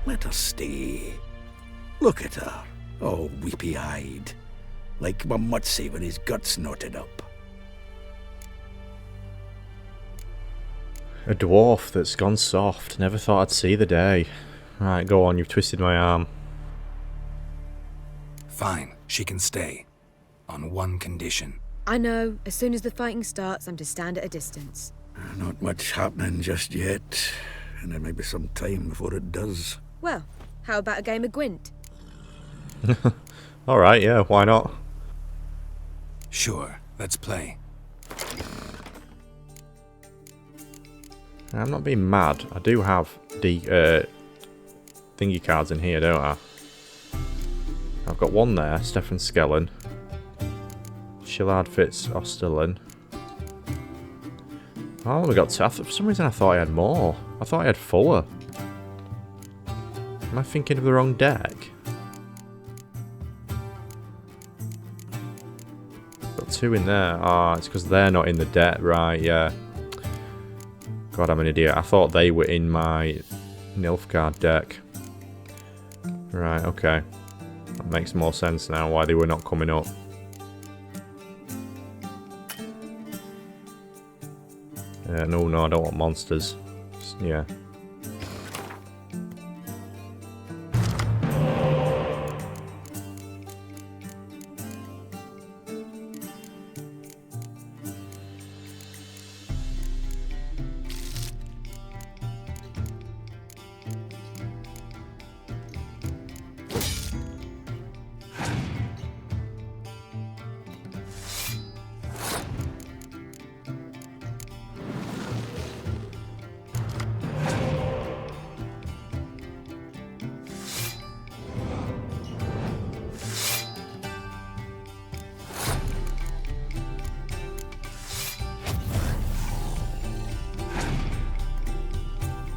Let her stay. Look at her, all weepy-eyed, like my mutsy when his guts knotted up. A dwarf that's gone soft. Never thought I'd see the day. Right, go on, you've twisted my arm. Fine, she can stay. On one condition. I know, as soon as the fighting starts, I'm to stand at a distance. Not much happening just yet, and there may be some time before it does. Well, how about a game of Gwent? Alright, yeah, why not? Sure, let's play. I'm not being mad. I do have the thingy cards in here, don't I? I've got one there, Stefan Skellen. Shillard Fitz Osterlin. Oh, we got two. For some reason I thought I had more. I thought I had four. Am I thinking of the wrong deck? two in there. Ah, it's because they're not in the deck, right? Yeah. God, I'm an idiot. I thought they were in my Nilfgaard deck. Right, okay. That makes more sense now why they were not coming up. No, I don't want monsters. Yeah.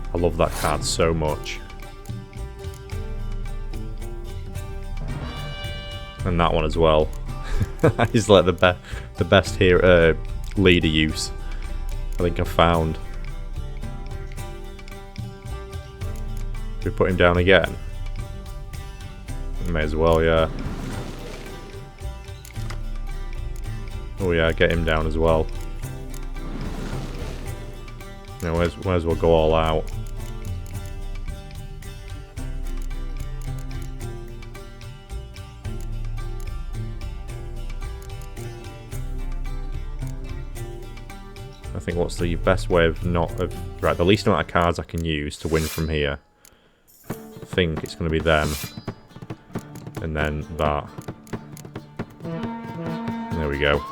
I love that card so much. And that one as well. He's like the best here leader use I think I've found. Should we put him down again? May as well, yeah. Oh yeah, get him down as well. You know, might as well go all out. I think what's the best way of right, the least amount of cards I can use to win from here. I think it's going to be them. And then that. There we go.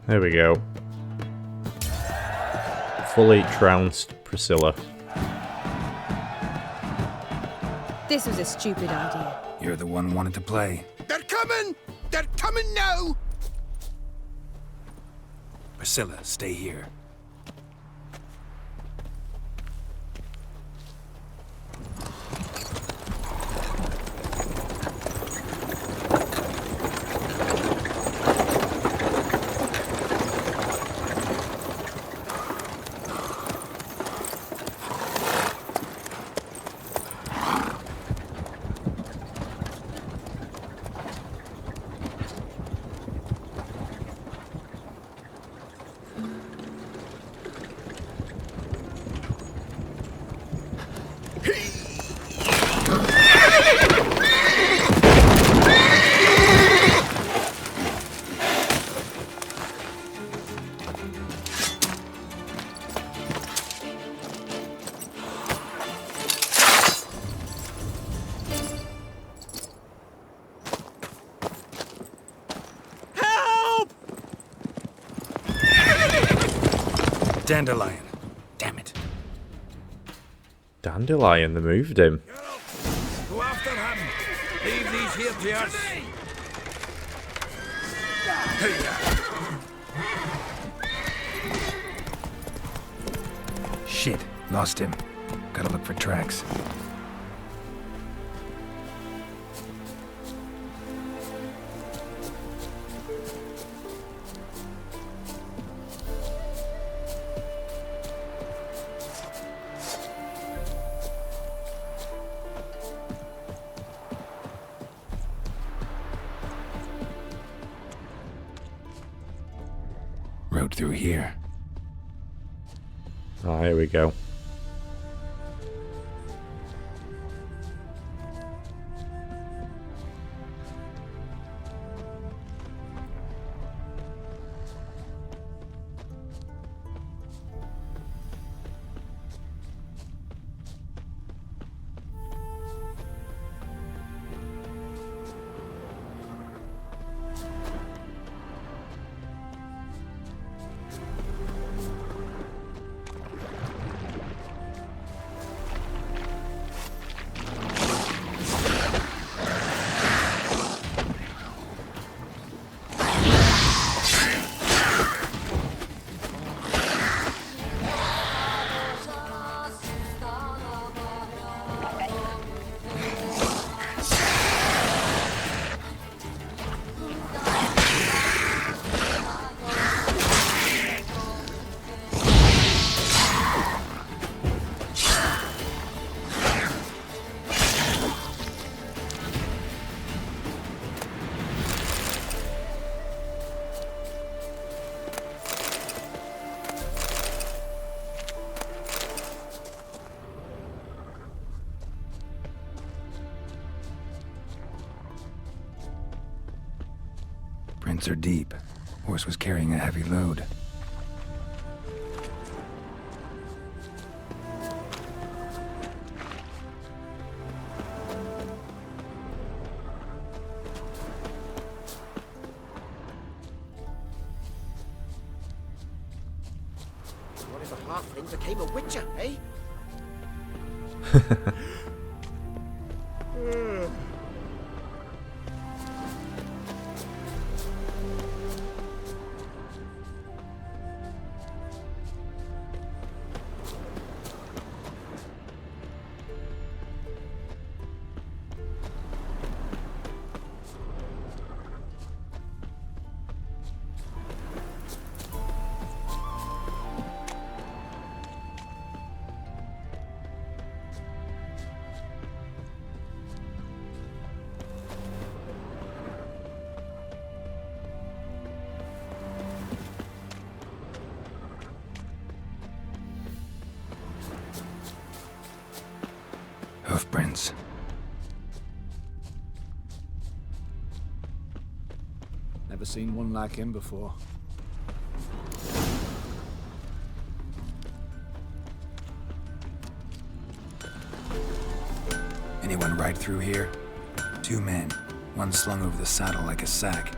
There we go. Fully trounced Priscilla. This was a stupid idea. You're the one wanted to play. They're coming! They're coming now! Priscilla, stay here. Dandelion. Damn it. Dandelion, they moved him. Go after him. Leave these here to us. Shit, lost him. Gotta look for tracks. out through here. Ah, here we go. Prints are deep. Horse was carrying a heavy load. What if a halfling became a witcher, eh? Hoofprints. Never seen one like him before. Anyone ride through here? 2 men. One slung over the saddle like a sack.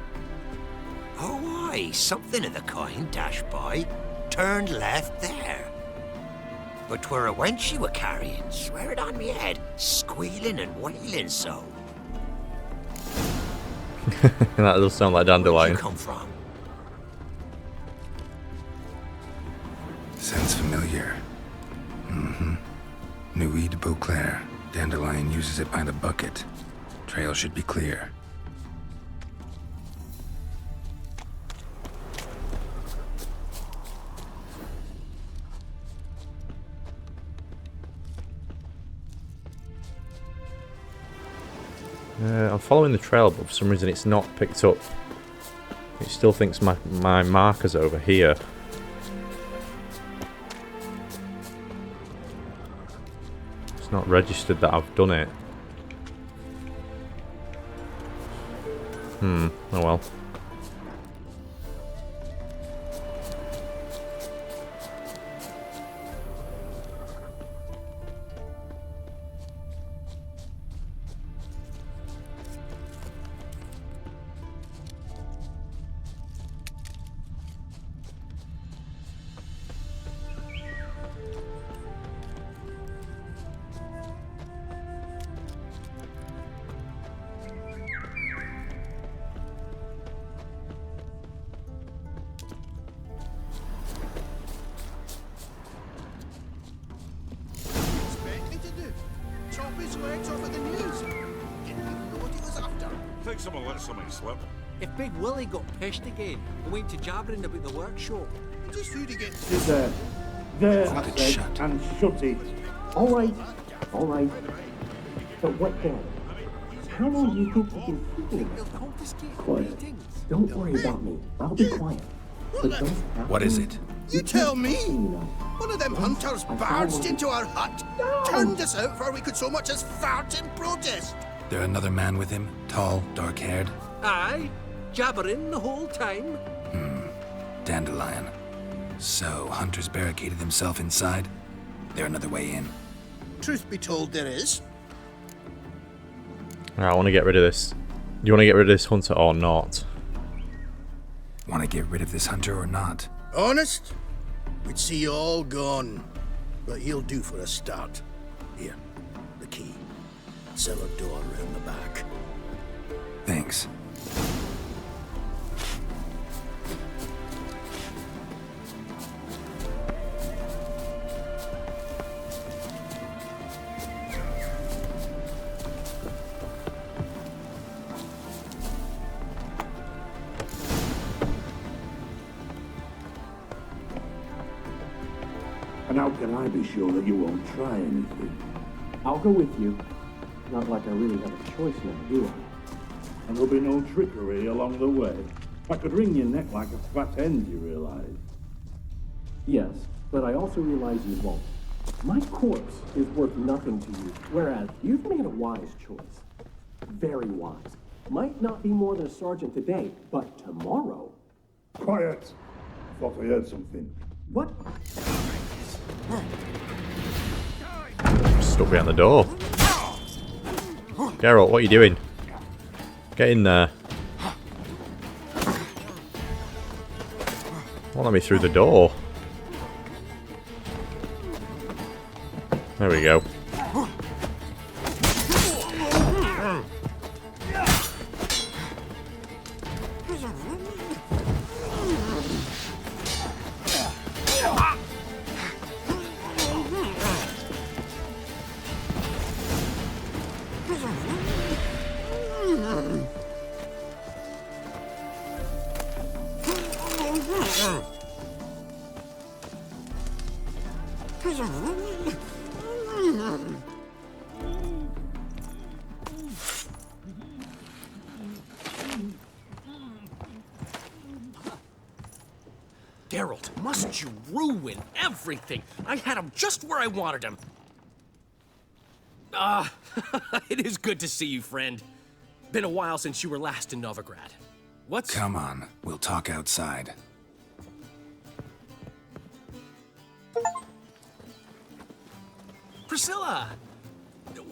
Oh, aye, something of the kind dashed by. Turned left there. But 'twere a wench you were carrying, swear it on me head, squealing and wailing so. That does sound like Dandelion. Where'd you come from? Sounds familiar. Nuit de Beauclair. Dandelion uses it by the bucket. Trail should be clear. I'm following the trail, but for some reason it's not picked up. It still thinks my marker's over here. It's not registered that I've done it. Oh well. Someone let somebody slip. If Big Willie got pissed again and went to jabbering about the workshop, just who to get to. There, I said, and shut it. All right. So what then? How long do you think I've been sitting? Quiet. Don't worry about me. I'll be quiet. What is it? You tell me! One of them hunters barged into our hut, turned us out before we could so much as fart in protest. There another man with him? Tall, dark-haired? Aye, jabbering the whole time. Dandelion. So, Hunter's barricaded himself inside? There another way in? Truth be told, there is. I want to get rid of this. Do you want to get rid of this hunter or not? Want to get rid of this hunter or not? Honest? We'd see you all gone. But he'll do for a start. Here, the key. Cellar door around the back. Thanks. And how can I be sure that you won't try anything? I'll go with you. Not like I really have a choice now, do I? And there'll be no trickery along the way. I could wring your neck like a fat end, you realize? Yes, but I also realize you won't. My corpse is worth nothing to you, whereas you've made a wise choice. Very wise. Might not be more than a sergeant today, but tomorrow... Quiet! I thought I heard something. What? Stuck behind the door. Geralt, what are you doing? Get in there. Won't let me through the door. There we go. Geralt, must you ruin everything? I had him just where I wanted him. It is good to see you, friend. Been a while since you were last in Novigrad. What's... Come on, we'll talk outside. Priscilla!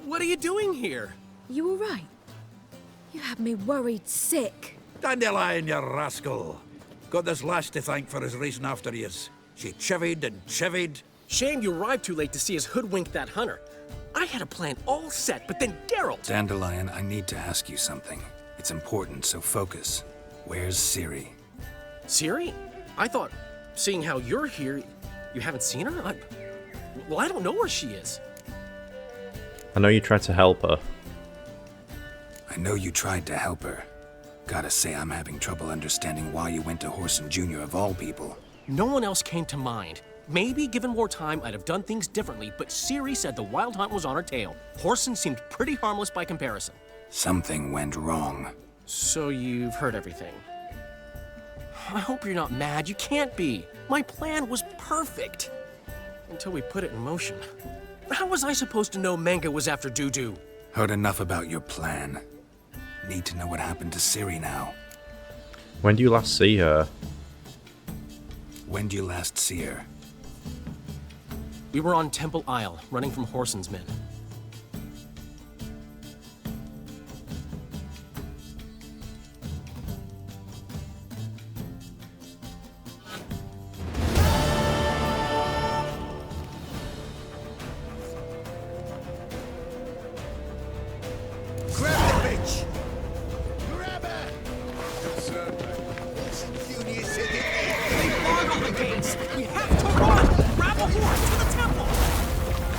What are you doing here? You all right? You had me worried sick. Dandelion, you rascal. Got this lass to thank for his racing after yous. She chivied and chivied. Shame you arrived too late to see us hoodwink that hunter. I had a plan all set, but then Geralt... Dandelion, I need to ask you something. It's important, so focus. Where's Ciri? Ciri? I thought, seeing how you're here, you haven't seen her? Well, I don't know where she is. I know you tried to help her. I know you tried to help her. Gotta say, I'm having trouble understanding why you went to Whoreson Jr. of all people. No one else came to mind. Maybe, given more time, I'd have done things differently, but Ciri said the Wild Hunt was on her tail. Whoreson seemed pretty harmless by comparison. Something went wrong. So you've heard everything. I hope you're not mad. You can't be. My plan was perfect. Until we put it in motion. How was I supposed to know Menga was after Dudu? Heard enough about your plan. Need to know what happened to Ciri now. When do you last see her? When do you last see her? We were on Temple Isle, running from Whoreson's men.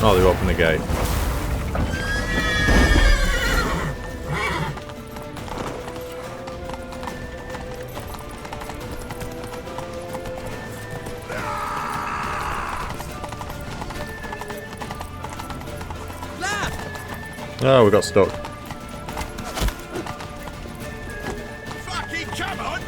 Oh, they've opened the gate. Oh, we got stuck. Fucking come on!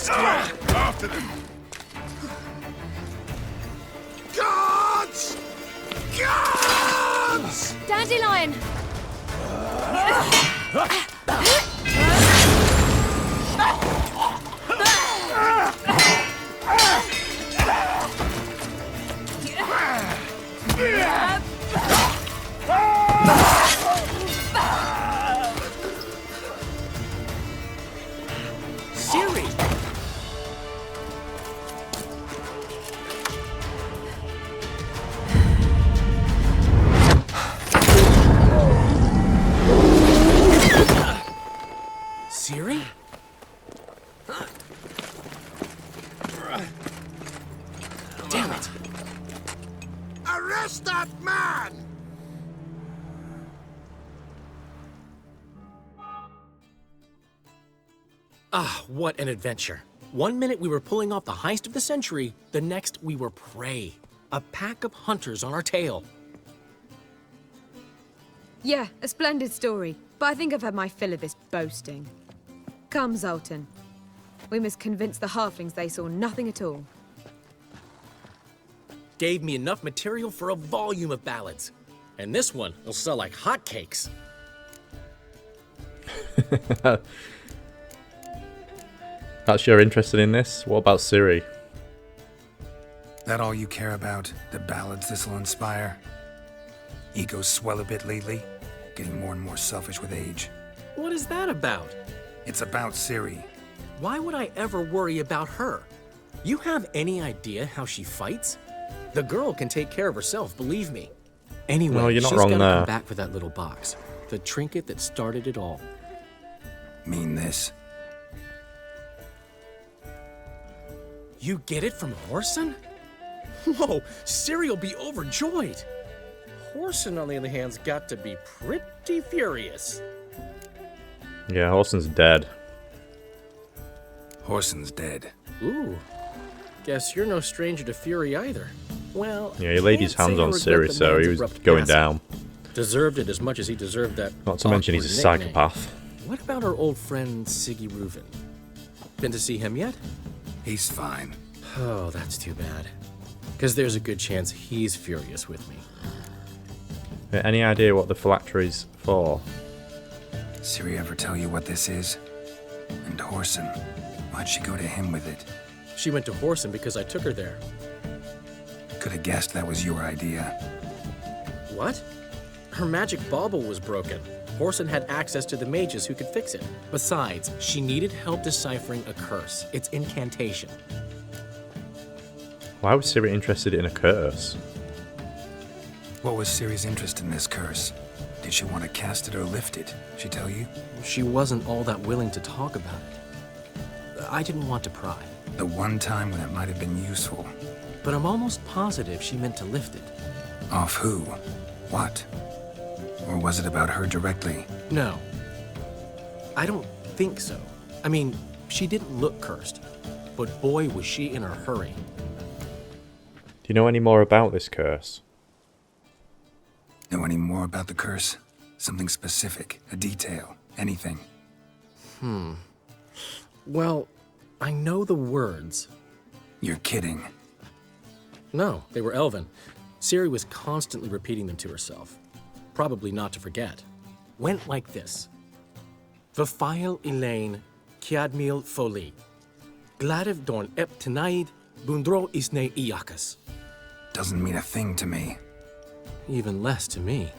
After them! Guards! Guards! Dandelion! Ciri! Ciri? Damn it! Arrest that man! Ah, what an adventure. One minute we were pulling off the heist of the century, the next we were prey. A pack of hunters on our tail. Yeah, a splendid story, but I think I've had my fill of this boasting. Come, Zoltan. We must convince the halflings they saw nothing at all. Gave me enough material for a volume of ballads. And this one will sell like hotcakes. That's you're interested in this? What about Ciri? That all you care about? The ballads this'll inspire? Egos swell a bit lately, getting more and more selfish with age. What is that about? It's about Ciri. Why would I ever worry about her? You have any idea how she fights? The girl can take care of herself, believe me. Anyway, no, you're not she's wrong gotta there. come back for that little box. The trinket that started it all. Mean this? You get it from Whoreson? Whoa, Ciri will be overjoyed. Whoreson, on the other hand's got to be pretty furious. Yeah, Horson's dead. Whoreson's dead. Ooh. Guess you're no stranger to fury either. Well, Yeah, he laid his hands on Ciri, so he was going down. Deserved it as much as he deserved that. Not to mention he's a awkward nickname. psychopath. What about our old friend Siggy Reuven? Been to see him yet? He's fine. Oh, that's too bad. Because there's a good chance he's furious with me. Any idea what the phylactery's for? Ciri ever tell you what this is? And Whoreson, why'd she go to him with it? She went to Whoreson because I took her there. Could have guessed that was your idea. What? Her magic bauble was broken. Whoreson had access to the mages who could fix it. Besides, she needed help deciphering a curse. It's incantation. Why was Ciri interested in a curse? What was Ciri's interest in this curse? Did she want to cast it or lift it? She tell you? She wasn't all that willing to talk about it. I didn't want to pry. The one time when it might have been useful. But I'm almost positive she meant to lift it. Off who? What? Or was it about her directly? No. I don't think so. I mean, she didn't look cursed. But boy, was she in a hurry. Do you know any more about this curse? Know any more about the curse? Something specific, a detail, anything? Well, I know the words. You're kidding. No, they were Elven. Ciri was constantly repeating them to herself. Probably not to forget. Went like this. Vafile Elaine, Kiadmil Foli. Gladev Dorn Ep Tenaid, Bundro Isne Iakas. Doesn't mean a thing to me. Even less to me.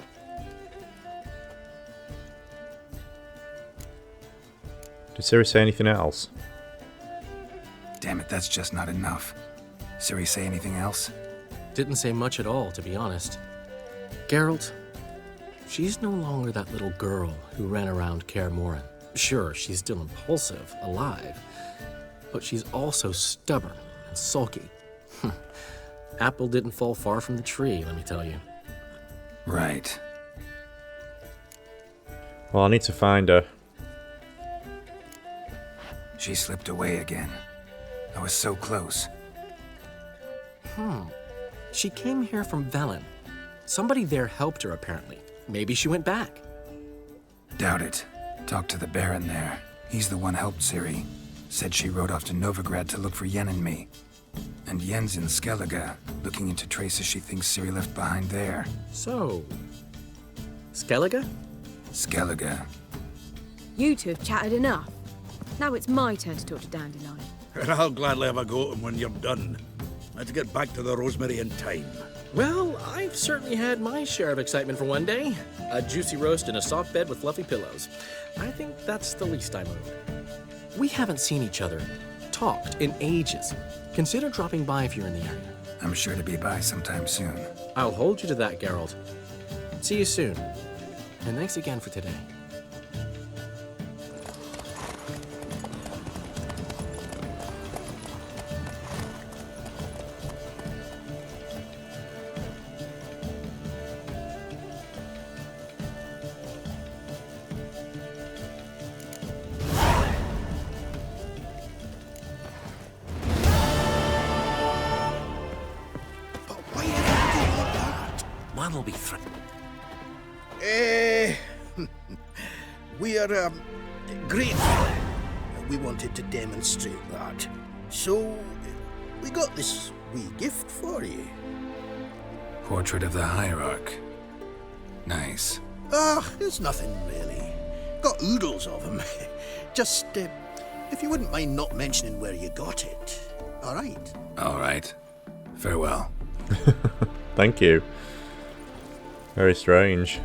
Did Ciri say anything else? Damn it, that's just not enough. Ciri say anything else? Didn't say much at all, to be honest. Geralt, She's no longer that little girl who ran around Kaer Morhen. Sure, she's still impulsive, alive, but she's also stubborn and sulky. Apple didn't fall far from the tree, let me tell you. Right. Well, I need to find her. She slipped away again. I was so close. She came here from Velen. Somebody there helped her, apparently. Maybe she went back. Doubt it. Talked to the Baron there. He's the one helped Ciri. Said she rode off to Novigrad to look for Yen and me. And Yen's in Skellige, looking into traces she thinks Ciri left behind there. So, Skellige? Skellige. You two have chatted enough. Now it's my turn to talk to Dandelion. And I'll gladly have a go at him when you're done. Let's get back to the rosemary in time. Well, I've certainly had my share of excitement for one day. A juicy roast in a soft bed with fluffy pillows. I think that's the least I'm owed. We haven't seen each other, talked in ages. Consider dropping by if you're in the area. I'm sure to be by sometime soon. I'll hold you to that, Geralt. See you soon. And thanks again for today. Man will be threatened. We are grateful. We wanted to demonstrate that. So, we got this wee gift for you. Portrait of the Hierarch. Nice. It's nothing really. Got oodles of them. Just, if you wouldn't mind not mentioning where you got it. All right? All right. Farewell. Thank you. Very strange.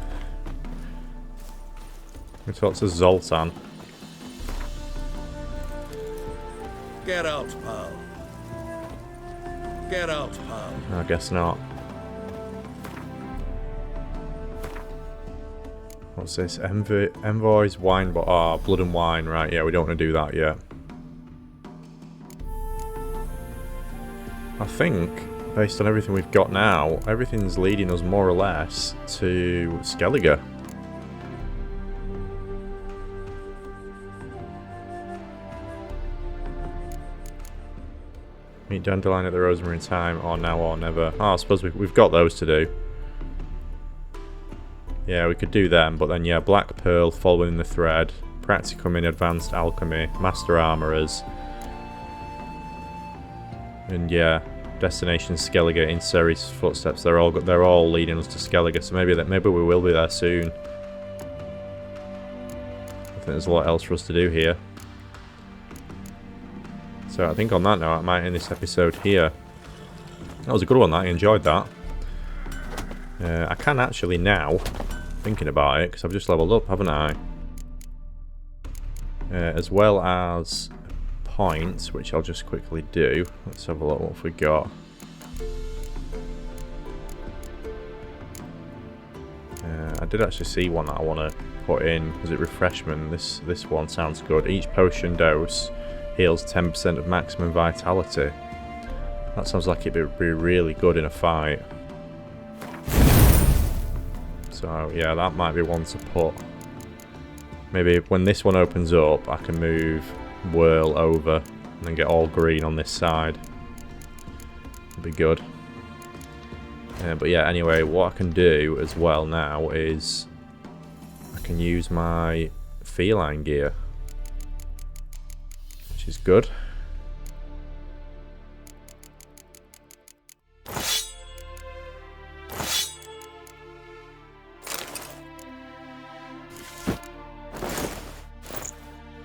We talk to Zoltan. Get out, pal. Get out, pal. I guess not. What's this? Envoy's wine, but blood and wine. Right? Yeah, we don't want to do that yet. I think, based on everything we've got now, everything's leading us more or less to Skellige. Meet Dandelion at the Rosemary in time, or now or never. Oh, I suppose we've got those to do. Yeah, we could do them, but then yeah, Black Pearl, following the thread, Practicum in Advanced Alchemy, Master Armourers, and yeah, Destination Skellige in Ciri's footsteps. They're all leading us to Skellige, so maybe we will be there soon. I think there's a lot else for us to do here. So I think on that note, I might end this episode here. That was a good one, I enjoyed that. I can actually now, thinking about it, because I've just leveled up, haven't I? As well as points, which I'll just quickly do. Let's have a look what we got. I did actually see one that I want to put in. Was it refreshment? This one sounds good. Each potion dose heals 10% of maximum vitality. That sounds like it'd be really good in a fight. So yeah, that might be one to put. Maybe when this one opens up, I can move Whirl over and then get all green on this side. It'd be good. But yeah, anyway, what I can do as well now is I can use my feline gear, which is good.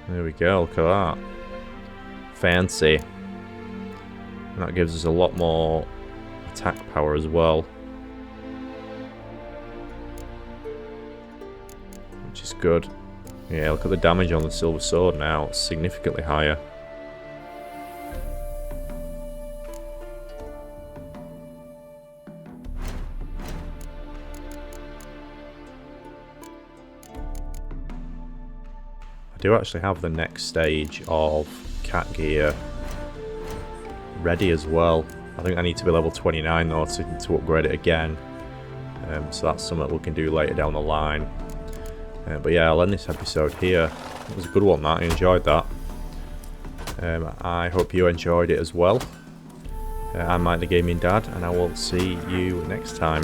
There we go, look at that. Fancy. And that gives us a lot more attack power as well. Which is good. Yeah, look at the damage on the silver sword now, it's significantly higher. I do actually have the next stage of cat gear ready as well. I think I need to be level 29 though to upgrade it again. So that's something we can do later down the line. But yeah, I'll end this episode here. It was a good one, that. I enjoyed that. I hope you enjoyed it as well. I'm Mike the Gaming Dad, and I will see you next time.